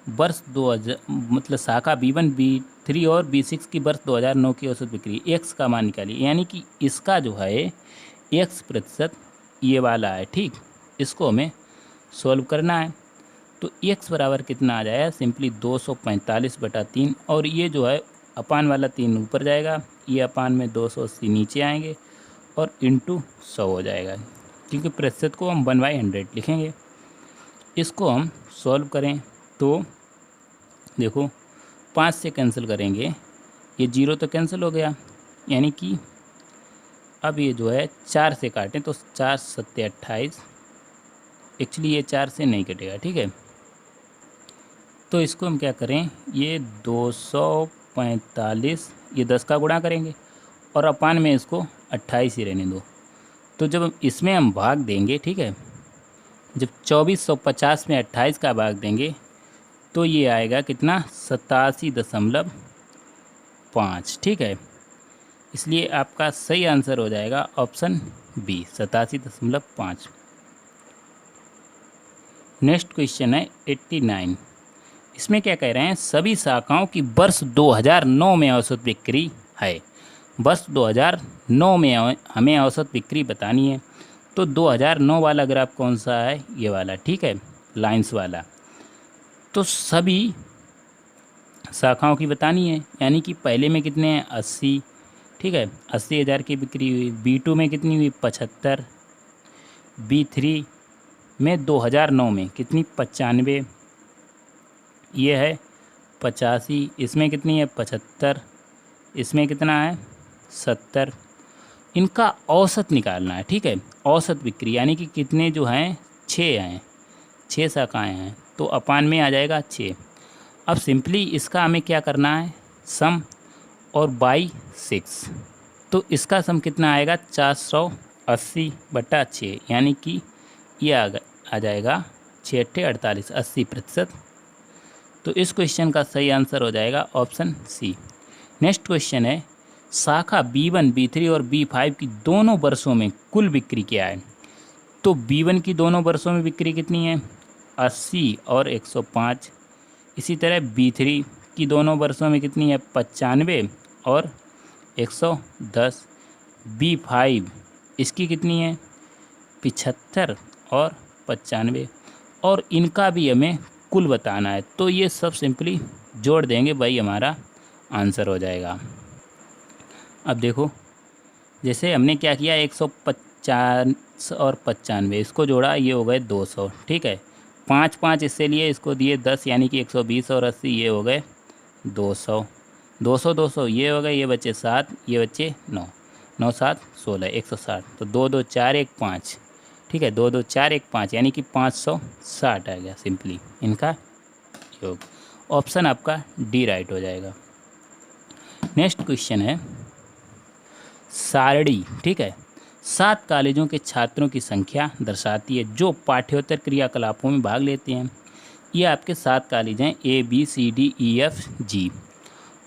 वर्ष 2000, मतलब शाखा B1, B3 और B6 की वर्ष 2009 की औसत बिक्री, x का मान निकालिए। यानी कि इसका जो है x% ये वाला है, ठीक। इसको हमें सॉल्व करना है, तो x बराबर कितना आ जाएगा, सिंपली 245 बटा 3 और ये जो है अपान वाला 3 ऊपर जाएगा, ये अपान में 280 नीचे आएंगे और इंटू 100 हो जाएगा, क्योंकि प्रतिशत को हम 1/100 लिखेंगे। इसको हम सॉल्व करें तो देखो 5 से कैंसिल करेंगे, ये 0 तो कैंसिल हो गया, यानी कि अब ये जो है 4 से काटें तो 4 7 28, एक्चुअली ये 4 से नहीं कटेगा, ठीक है। तो इसको हम क्या करें, ये 245, ये 10 का गुणा करेंगे और अपान में इसको 28 ही रहने दो। तो जब इसमें हम भाग देंगे, ठीक है, जब 2450 में 28 का भाग देंगे तो ये आएगा कितना, 87.5, ठीक है। इसलिए आपका सही आंसर हो जाएगा ऑप्शन बी, 87.5। नेक्स्ट क्वेश्चन है 89। इसमें क्या कह रहे हैं, सभी शाखाओं की वर्ष 2009 में औसत बिक्री है। वर्ष 2009 में हमें औसत बिक्री बतानी है, तो 2009 वाला ग्राफ कौन सा है, ये वाला, ठीक है, लाइंस वाला। तो सभी शाखाओं की बतानी है, यानी कि पहले में कितने हैं 80, ठीक है, 80,000 की बिक्री हुई। B2 में कितनी हुई 75, B3 में 2009 में कितनी 95, ये है 85, इसमें कितनी है 75, इसमें कितना है 70। इनका औसत निकालना है, ठीक है, औसत बिक्री, यानी कि कितने जो हैं 6 हैं, 6 शाखाएँ हैं, तो अपान में आ जाएगा 6। अब सिंपली इसका हमें क्या करना है, सम और बाई 6, तो इसका सम कितना आएगा 480 बटा 6, यानी कि ये आ जाएगा 6 × 8 = 48, 80%। तो इस क्वेश्चन का सही आंसर हो जाएगा ऑप्शन सी। नेक्स्ट क्वेश्चन है, शाखा B1, B3 और B5 की दोनों वर्षों में कुल बिक्री क्या है। तो B1 की दोनों वर्षों में बिक्री कितनी है 80 और 105। इसी तरह B3 की दोनों वर्षों में कितनी है 95 और 110। B5 इसकी कितनी है 75 और 95, और इनका भी हमें कुल बताना है। तो ये सब सिंपली जोड़ देंगे, भाई हमारा आंसर हो जाएगा। अब देखो, जैसे हमने क्या किया 150 और 95 इसको जोड़ा, ये हो गए 200, ठीक है। 5 5 इससे लिए, इसको दिए 10, यानी कि 120 और 80 ये हो गए 200, 200 200 ये हो गए, ये बचे 7, ये बचे 9, 9 7 16, 160। तो 2 2 4 1 5, ठीक है, 2 2 4 1 5, यानी कि 560 आ गया सिंपली इनका योग। ऑप्शन आपका डी राइट हो जाएगा। नेक्स्ट क्वेश्चन है सारणी, ठीक है, 7 कॉलेजों के छात्रों की संख्या दर्शाती है जो पाठ्येतर क्रियाकलापों में भाग लेते हैं। ये आपके 7 कॉलेज हैं ABCDEFG,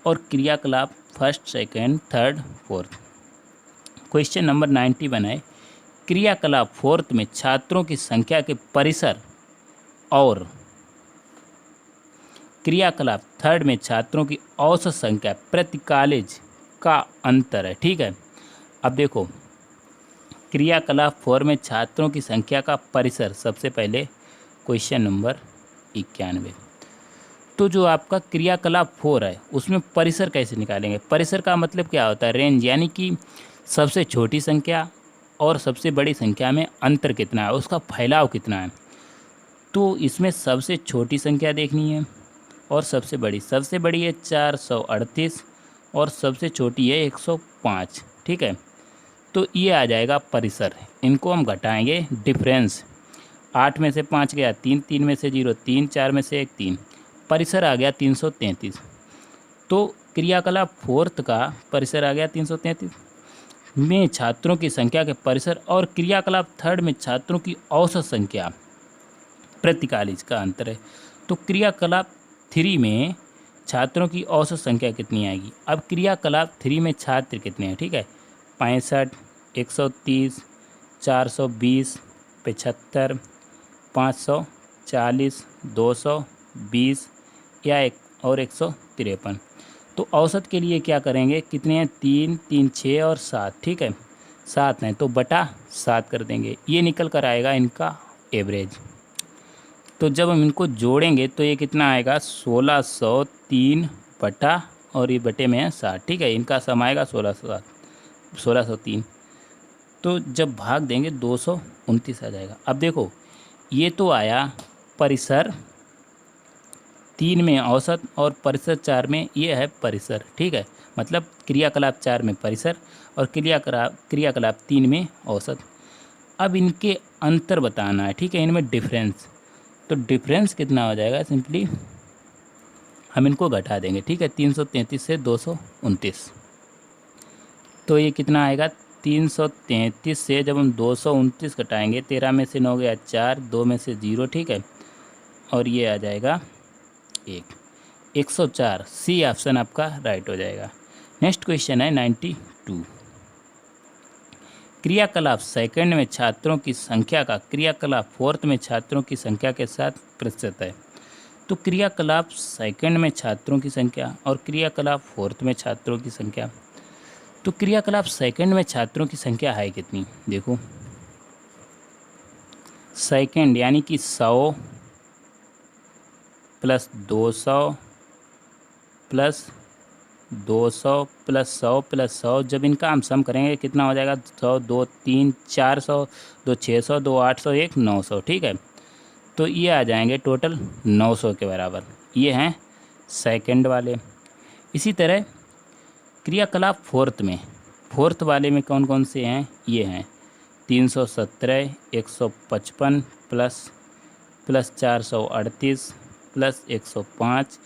और क्रियाकलाप first, second, third, fourth. Question number 91 है, क्रियाकलाप फोर्थ में छात्रों की संख्या के परिसर और क्रियाकलाप थर्ड में छात्रों की औसत संख्या प्रति कॉलेज का अंतर है, ठीक है। अब देखो, क्रियाकलाप 4 में छात्रों की संख्या का परिसर, सबसे पहले क्वेश्चन नंबर 91। तो जो आपका क्रियाकलाप 4 है उसमें परिसर कैसे निकालेंगे। परिसर का मतलब क्या होता है, रेंज, यानी कि सबसे छोटी संख्या और सबसे बड़ी संख्या में अंतर कितना है, उसका फैलाव कितना है। तो इसमें सबसे छोटी संख्या देखनी है और सबसे बड़ी है 438 और सबसे छोटी है 105, ठीक है। तो ये आ जाएगा परिसर। इनको हम घटाएंगे, डिफरेंस 8 में से 5 गया 3, 3 में से 0 3, 4 में से 1 3, परिसर आ गया 333। तो क्रियाकलाप फोर्थ का परिसर आ गया 333 में छात्रों की संख्या के परिसर और क्रियाकलाप थर्ड में छात्रों की औसत संख्या प्रति कॉलेज का अंतर है। तो क्रियाकलाप 3 में छात्रों की औसत संख्या कितनी आएगी। अब क्रियाकलाप 3 में छात्र कितने हैं, ठीक है, 65, 130, 420, 75, 540, 220 या 153। तो औसत के लिए क्या करेंगे, कितने हैं, 3, 3, 6 और 7, ठीक है, 7 हैं तो बटा 7 कर देंगे, ये निकल कर आएगा इनका एवरेज। तो जब हम इनको जोड़ेंगे तो ये कितना आएगा, 1603 बटा और ये बटे में है 60, ठीक है, इनका सम आएगा 1603। तो जब भाग देंगे 229 आ जाएगा। अब देखो ये तो आया परिसर 3 में औसत और परिसर 4 में ये है परिसर, ठीक है, मतलब क्रियाकलाप 4 में परिसर और क्रियाकलाप 3 में औसत। अब इनके अंतर बताना है, ठीक है, इनमें डिफरेंस। तो डिफरेंस कितना हो जाएगा, सिंपली हम इनको घटा देंगे, ठीक है, 333 से 229। तो ये कितना आएगा, 333 से जब हम 229 घटाएंगे, 13 में से 9 गया 4, 2 में से 0, ठीक है, और ये आ जाएगा 104। सी ऑप्शन आपका राइट हो जाएगा। नेक्स्ट क्वेश्चन है 92। क्रियाकलाप सेकंड में छात्रों की संख्या का क्रियाकलाप फोर्थ में छात्रों की संख्या के साथ प्रतिशत है। तो क्रियाकलाप सेकंड में छात्रों की संख्या और क्रियाकलाप फोर्थ में छात्रों की संख्या। तो क्रियाकलाप सेकंड में छात्रों की संख्या है कितनी, देखो सेकंड यानी कि 100 प्लस 200 प्लस 200 प्लस 100 प्लस 100, जब इनका हम सम करेंगे कितना हो जाएगा, 100, 2, 3, 400, 2, 600, 2, 800, 1, 900, ठीक है। तो ये आ जाएंगे टोटल 900 के बराबर, ये हैं सेकंड वाले। इसी तरह क्रियाकलाप फोर्थ वाले में कौन कौन से हैं, ये हैं 317, 155 plus 438 plus 105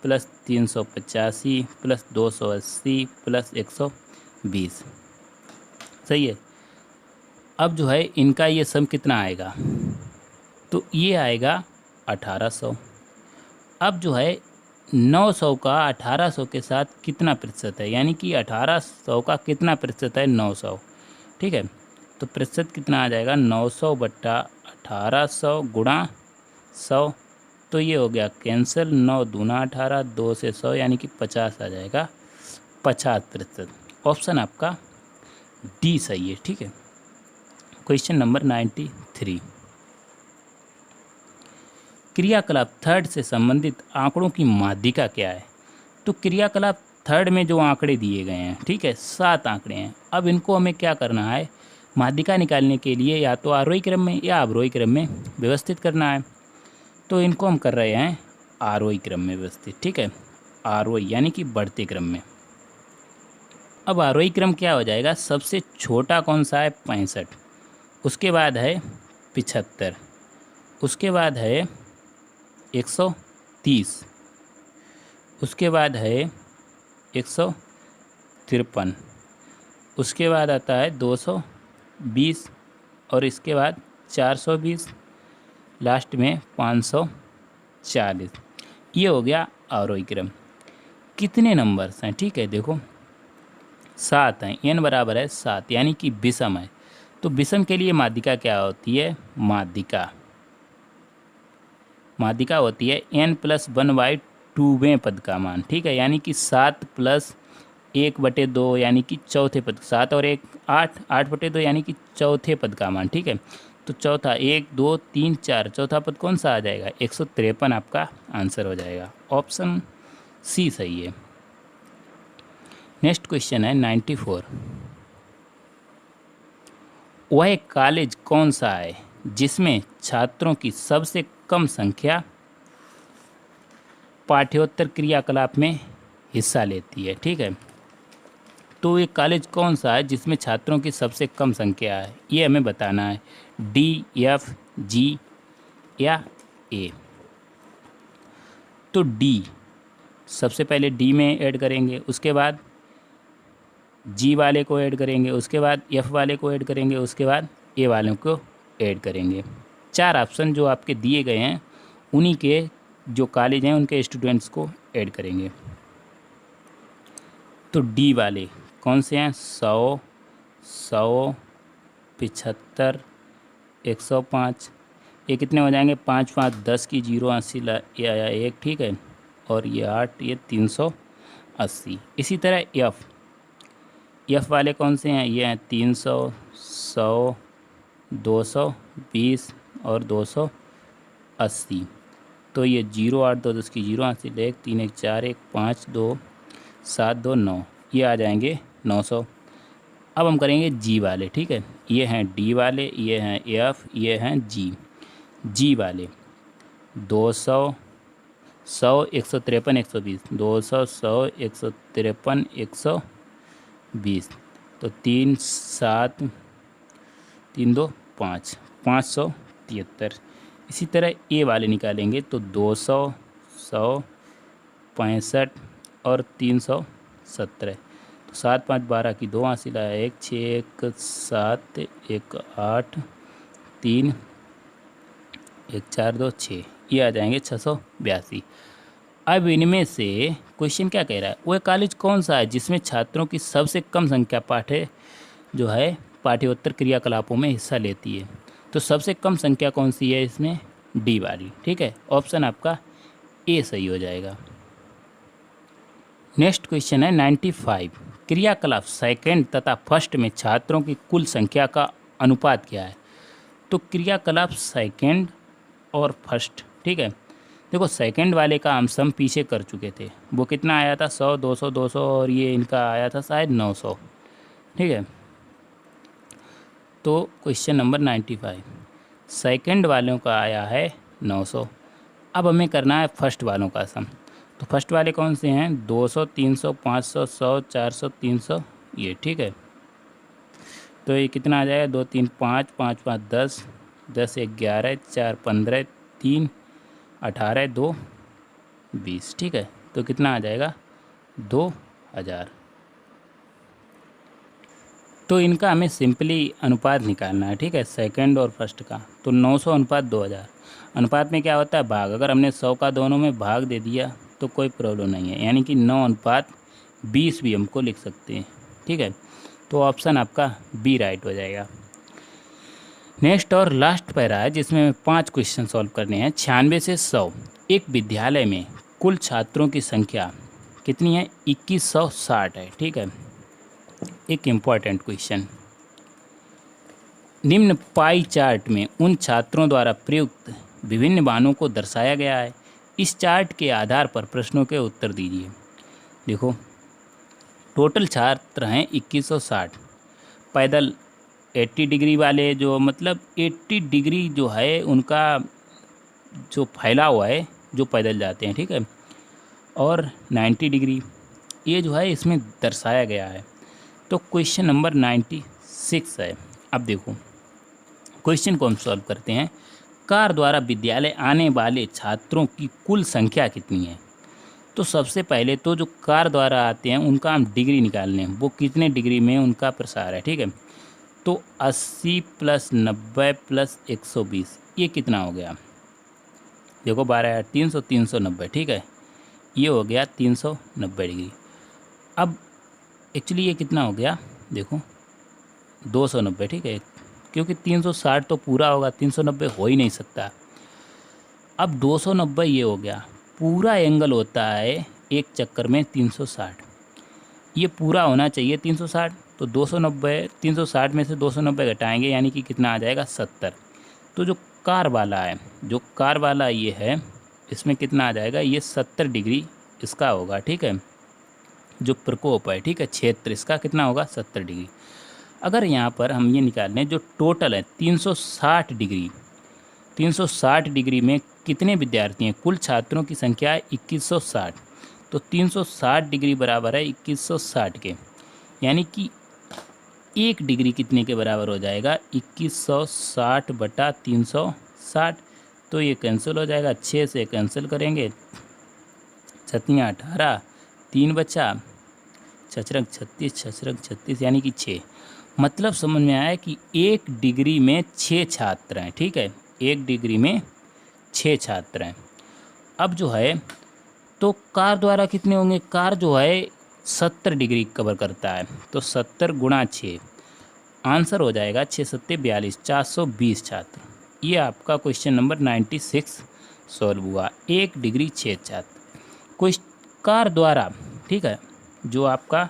plus 385 plus 280 plus 120, सही है। अब जो है इनका ये सम कितना आएगा, तो ये आएगा 1800। अब जो है 900 का 1800 के साथ कितना प्रतिशत है, यानी कि 1800 का कितना प्रतिशत है, 900, ठीक है। तो प्रतिशत कितना आ जाएगा, 900 बट्टा 1800 गुणा 100, तो ये हो गया कैंसिल, 9 दूना 18, 2 से 100 यानी कि 50 आ जाएगा, 50%। ऑप्शन आपका डी सही है, ठीक है। Question number 93। क्रियाकलाप थर्ड से संबंधित आंकड़ों की माध्यिका क्या है। तो क्रियाकलाप थर्ड में जो आंकड़े दिए गए हैं, ठीक है, 7 आंकड़े हैं। अब इनको हमें क्या करना है, माध्यिका निकालने के लिए या तो आरोही क्रम में या अवरोही क्रम में व्यवस्थित करना है। तो इनको हम कर रहे हैं आरोही क्रम में व्यवस्थित, ठीक है, आरोही यानी कि बढ़ते क्रम में। अब आरोही क्रम क्या हो जाएगा, सबसे छोटा कौन सा है, 65, उसके बाद है 75, उसके बाद है 130, उसके बाद है 153, उसके बाद आता है 220 और इसके बाद 420, लास्ट में 540। ये हो गया आरोही क्रम। कितने नंबर्स हैं, ठीक है, देखो 7 हैं, n बराबर है 7 यानी कि विषम है। तो विषम के लिए माध्यिका क्या होती है, माध्यिका होती है n+1/2वें पद का मान, ठीक है, यानी कि 7 + 1/2 यानी कि चौथे पद, 7 और 1 8, 8/2 यानी कि चौथे पद का मान, ठीक है। तो चौथा 1 2 3 4, चौथा पद कौन सा आ जाएगा, 153 आपका आंसर हो जाएगा। ऑप्शन सी सही है। नेक्स्ट क्वेश्चन है 94। वह कॉलेज कौन सा है जिसमें छात्रों की सबसे कम संख्या पाठ्योत्तर क्रियाकलाप में हिस्सा लेती है, ठीक है। तो ये कॉलेज कौन सा है जिसमें छात्रों की सबसे कम संख्या है, ये हमें बताना है। डी, एफ, जी या ए। तो डी, सबसे पहले डी में ऐड करेंगे, उसके बाद जी वाले को ऐड करेंगे, उसके बाद एफ वाले को ऐड करेंगे, उसके बाद ए वालों को ऐड करेंगे। 4 ऑप्शन जो आपके दिए गए हैं उन्हीं के जो कॉलेज हैं उनके स्टूडेंट्स को ऐड करेंगे। तो डी वाले कौन से हैं? 100, 100, 75, 105। ये कितने हो जाएंगे? 5 5 10 की 0 80 या 1, ठीक है। और ये 8, ये 380। इसी तरह एफ वाले कौन से हैं? ये हैं 300, 100, 220 और 280। तो ये 0 8 2 10 की 0 80 1 3 1 4 1 5 2 7 2 9, ये आ जाएंगे 900। अब हम करेंगे जी वाले, ठीक है। ये हैं डी वाले, ये हैं एफ, ये हैं जी वाले 200, 100, 153, 120, 200, 100, 153, 120। तो 3 7 3 2 5, 573। इसी तरह ए वाले निकालेंगे तो 200, 100, 65 और 317। तो 7 5 12 की 2 80 लाया 1 6 1 7 1 8 3 1 4 2 6, ये आ जाएंगे 682। अब इनमें से क्वेश्चन क्या कह रहा है? वह कॉलेज कौन सा है जिसमें छात्रों की सबसे कम संख्या पाठ्येतर क्रियाकलापों में हिस्सा लेती है? तो सबसे कम संख्या कौन सी है इसमें? डी वाली, ठीक है। ऑप्शन आपका ए सही हो जाएगा। नेक्स्ट क्वेश्चन है 95। क्रियाकलाप सेकंड तथा फर्स्ट में छात्रों की कुल संख्या का अनुपात क्या है? तो क्रियाकलाप सेकंड और फर्स्ट, ठीक है। देखो सेकंड वाले का हम सम पीछे कर चुके थे, वो कितना आया था? 100 200 200 और ये इनका आया था शायद 900, ठीक है। तो क्वेश्चन नंबर 95 सेकंड वालों का आया है 900। अब हमें करना है फर्स्ट वालों का सम। तो फर्स्ट वाले कौन से हैं? 200 300 500 100 400 300, ये, ठीक है। तो ये कितना आ जाएगा? 2 3 5 5 5 10 10 1 11 4 15 3 18 2 20, ठीक है। तो कितना आ जाएगा? 2000। तो इनका हमें सिंपली अनुपात निकालना है, ठीक है, सेकंड और फर्स्ट का। तो 900 अनुपात 2000। अनुपात में क्या होता है? भाग। अगर हमने 100 का दोनों में भाग दे दिया तो कोई प्रॉब्लम नहीं है, यानी कि 9 अनुपात 20 भी हमको लिख सकते हैं, ठीक है। तो ऑप्शन आपका बी राइट हो जाएगा। नेक्स्ट और लास्ट पैरा है जिसमें 5 क्वेश्चन सॉल्व करने हैं। 96 से 100 एक विद्यालय में कुल छात्रों की संख्या कितनी है? 2160 है, ठीक है। एक इम्पॉर्टेंट क्वेश्चन, निम्न पाई चार्ट में उन छात्रों द्वारा प्रयुक्त विभिन्न मानों को दर्शाया गया है। इस चार्ट के आधार पर प्रश्नों के उत्तर दीजिए। देखो टोटल छात्र हैं 2160। पैदल 80 डिग्री वाले, जो मतलब 80 डिग्री जो है उनका जो फैला हुआ है, जो पैदल जाते हैं, ठीक है। और 90 डिग्री ये जो है इसमें दर्शाया गया है। तो क्वेश्चन नंबर 96 है। अब देखो क्वेश्चन को हम सॉल्व करते हैं। कार द्वारा विद्यालय आने वाले छात्रों की कुल संख्या कितनी है? तो सबसे पहले तो जो कार द्वारा आते हैं उनका हम डिग्री निकालने हैं, वो कितने डिग्री में उनका प्रसार है, ठीक है। तो 80 + 90 + 120, ये कितना हो गया? देखो 12 300 390, ठीक है। ये हो गया 390 डिग्री। अब एक्चुअली ये कितना हो गया? देखो 290, ठीक है, क्योंकि 360 तो पूरा होगा, 390 हो ही नहीं सकता। अब 290 ये हो गया, पूरा एंगल होता है एक चक्कर में 360, ये पूरा होना चाहिए 360। तो 290 360 में से 290 घटाएंगे, यानी कि कितना आ जाएगा? 70। तो जो कार वाला ये है, इसमें कितना आ जाएगा? ये 70 डिग्री इसका होगा, ठीक है। जो प्रकोप है, ठीक है, क्षेत्र इसका कितना होगा? 70 डिग्री। अगर यहाँ पर हम ये निकाल लें जो टोटल है 360 डिग्री, 360 डिग्री में कितने विद्यार्थी हैं? कुल छात्रों की संख्या है 2160। तो 360 डिग्री बराबर है 2160 के, यानी कि 1 डिग्री कितने के बराबर हो जाएगा, 2160/360। तो ये कैंसिल हो जाएगा, 6 से कैंसिल करेंगे, 18, 3 बचा, छछरंग 36, छछरंग 36 यानी कि 6। मतलब समझ में आया कि 1 डिग्री में 6 छात्र हैं। ठीक है, 1 डिग्री में 6 छात्र हैं। अब जो है तो कार द्वारा कितने होंगे, कार जो है 70 डिग्री कवर करता है, तो 70 गुणा 6, आंसर हो जाएगा 6 सत्ते 42, 420 छात्र। ये आपका क्वेश्चन नंबर 96 सॉल्व हुआ। 1 डिग्री 6 छात्र। कार द्वारा, ठीक है, जो आपका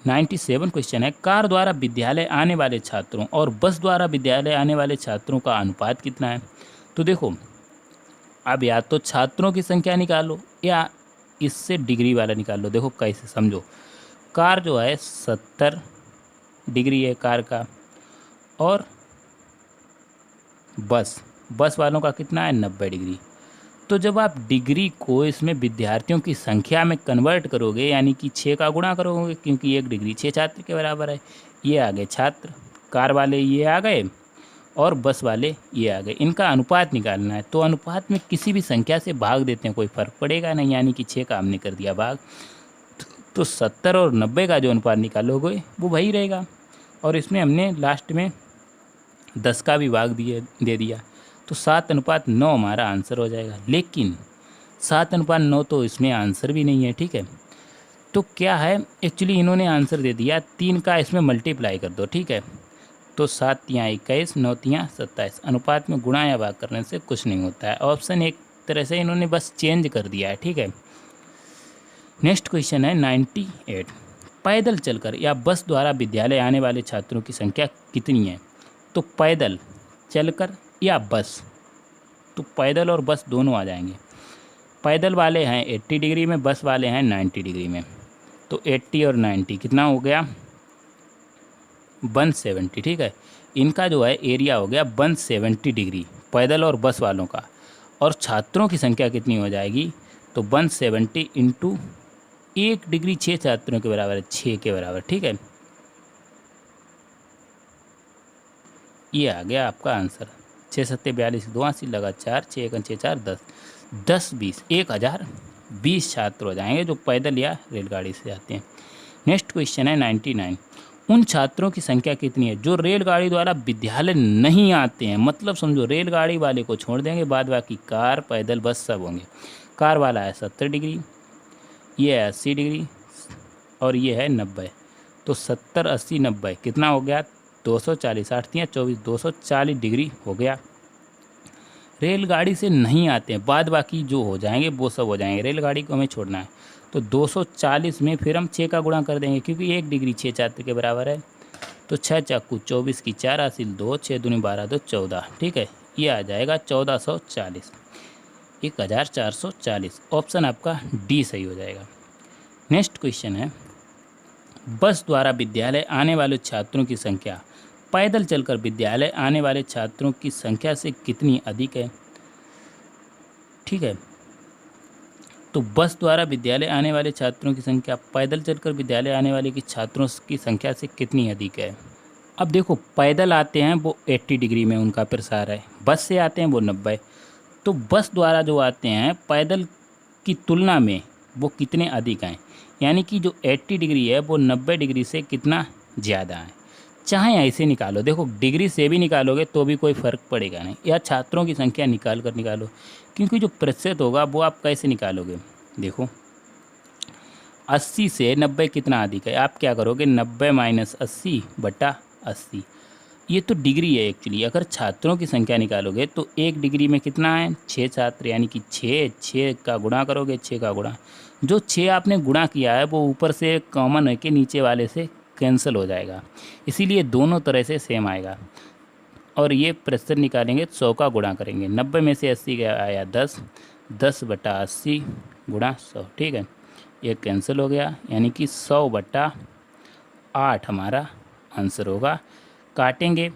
97 क्वेश्चन है, कार द्वारा विद्यालय आने वाले छात्रों और बस द्वारा विद्यालय आने वाले छात्रों का अनुपात कितना है। तो देखो, अब या तो छात्रों की संख्या निकालो या इससे डिग्री वाला निकाल लो। देखो कैसे समझो, कार जो है 70 डिग्री है कार का, और बस वालों का कितना है, 90 डिग्री। तो जब आप डिग्री को इसमें विद्यार्थियों की संख्या में कन्वर्ट करोगे, यानी कि 6 का गुणा करोगे, क्योंकि 1 डिग्री 6 छात्र के बराबर है। ये आ गए छात्र, कार वाले ये आ गए और बस वाले ये आ गए। इनका अनुपात निकालना है, तो अनुपात में किसी भी संख्या से भाग देते हैं, कोई फ़र्क पड़ेगा नहीं। यानी कि 6 का हमने कर दिया भाग, तो 70 और 90 का जो अनुपात निकालोगे वो वही रहेगा। और इसमें हमने लास्ट में 10 का भी भाग दे दिया, तो 7:9 हमारा आंसर हो जाएगा। लेकिन 7:9 तो इसमें आंसर भी नहीं है। ठीक है, तो क्या है, एक्चुअली इन्होंने आंसर दे दिया 3 का इसमें मल्टीप्लाई कर दो। ठीक है, तो 7 या 21, 9 या 27। अनुपात में गुणा या भाग करने से कुछ नहीं होता है। ऑप्शन एक तरह से इन्होंने बस चेंज कर दिया है। ठीक है, नेक्स्ट क्वेश्चन है 98। पैदल चलकर या बस द्वारा विद्यालय आने वाले छात्रों की संख्या कितनी है। तो पैदल, चलकर या बस, तो पैदल और बस दोनों आ जाएंगे। पैदल वाले हैं 80 डिग्री में, बस वाले हैं 90 डिग्री में। तो 80 और 90 कितना हो गया, 170। ठीक है, इनका जो है एरिया हो गया 170 डिग्री, पैदल और बस वालों का। और छात्रों की संख्या कितनी हो जाएगी, तो 170 इंटू 1 डिग्री 6 छात्रों के बराबर है, 6 के बराबर। ठीक है, ये आ गया आपका आंसर। 6 सत्ते 42, 2 80 लगा 4, 6 1 6 4 10, 10 20, 1020 छात्र हो जाएंगे जो पैदल या रेलगाड़ी से जाते हैं। नेक्स्ट क्वेश्चन है 99। उन छात्रों की संख्या कितनी है जो रेलगाड़ी द्वारा विद्यालय नहीं आते हैं। मतलब समझो, रेलगाड़ी वाले को छोड़ देंगे, बाद बाकी कार, पैदल, बस सब होंगे। कार वाला है 70 डिग्री, ये है 80 डिग्री और ये है 90। तो 70 80 90 कितना हो गया, 240, 8 या 24, 240 डिग्री हो गया। रेलगाड़ी से नहीं आते हैं, बाद बाकी जो हो जाएंगे वो सब हो जाएंगे, रेलगाड़ी को हमें छोड़ना है। तो 240 में फिर हम 6 का गुणा कर देंगे, क्योंकि 1 डिग्री 6 छात्र के बराबर है। तो 6 चाकू 24 की 4 हासिल 2, 6 दूनी 12 2 14। ठीक है, ये आ जाएगा 1440, 1440। ऑप्शन आपका डी सही हो जाएगा। नेक्स्ट क्वेश्चन है, बस द्वारा विद्यालय आने वाले छात्रों की संख्या पैदल चलकर विद्यालय आने वाले छात्रों की संख्या से कितनी अधिक है। ठीक है, तो बस द्वारा विद्यालय आने वाले छात्रों की संख्या पैदल चलकर विद्यालय आने वाले की छात्रों की संख्या से कितनी अधिक है। अब देखो, पैदल आते हैं वो 80 डिग्री में उनका प्रसार है, बस से आते हैं वो 90। तो बस द्वारा जो आते हैं पैदल की तुलना में वो कितने अधिक हैं, यानी कि जो 80 डिग्री है वो 90 डिग्री से कितना ज़्यादा है। चाहे ऐसे निकालो, देखो डिग्री से भी निकालोगे तो भी कोई फ़र्क पड़ेगा नहीं, या छात्रों की संख्या निकालो, क्योंकि जो प्रतिशत होगा वो आप कैसे निकालोगे। देखो 80 से 90 कितना अधिक है, आप क्या करोगे, 90 माइनस 80 बटा 80। ये तो डिग्री है एक्चुअली। अगर छात्रों की संख्या निकालोगे तो 1 डिग्री में कितना है, 6 छात्र, यानी कि 6 का गुणा करोगे, 6 का गुणा, जो 6 आपने गुणा किया है वो ऊपर से कॉमन है कि नीचे वाले से कैंसिल हो जाएगा, इसीलिए दोनों तरह से सेम आएगा। और ये प्रतिशत निकालेंगे, 100 का गुणा करेंगे, 90 में से 80 का आया 10, 10 बटा 80 गुणा 100। ठीक है, ये कैंसिल हो गया, यानी कि 100 बटा 8 हमारा आंसर होगा। काटेंगे,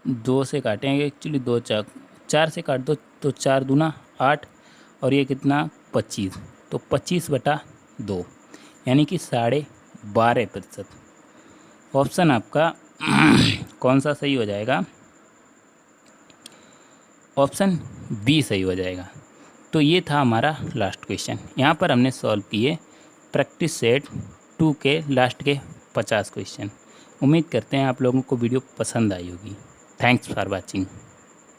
2 से काटेंगे, एक्चुअली 2 4 से काट दो तो 4 दूना 8 और ये कितना 25, तो 25 बटा 2 यानी कि 12.5 12%। ऑप्शन आपका कौन सा सही हो जाएगा? ऑप्शन बी सही हो जाएगा। तो ये था हमारा लास्ट क्वेश्चन। यहाँ पर हमने सॉल्व किए प्रैक्टिस सेट 2 के लास्ट के 50 क्वेश्चन। उम्मीद करते हैं आप लोगों को वीडियो पसंद आई होगी। Thanks for watching.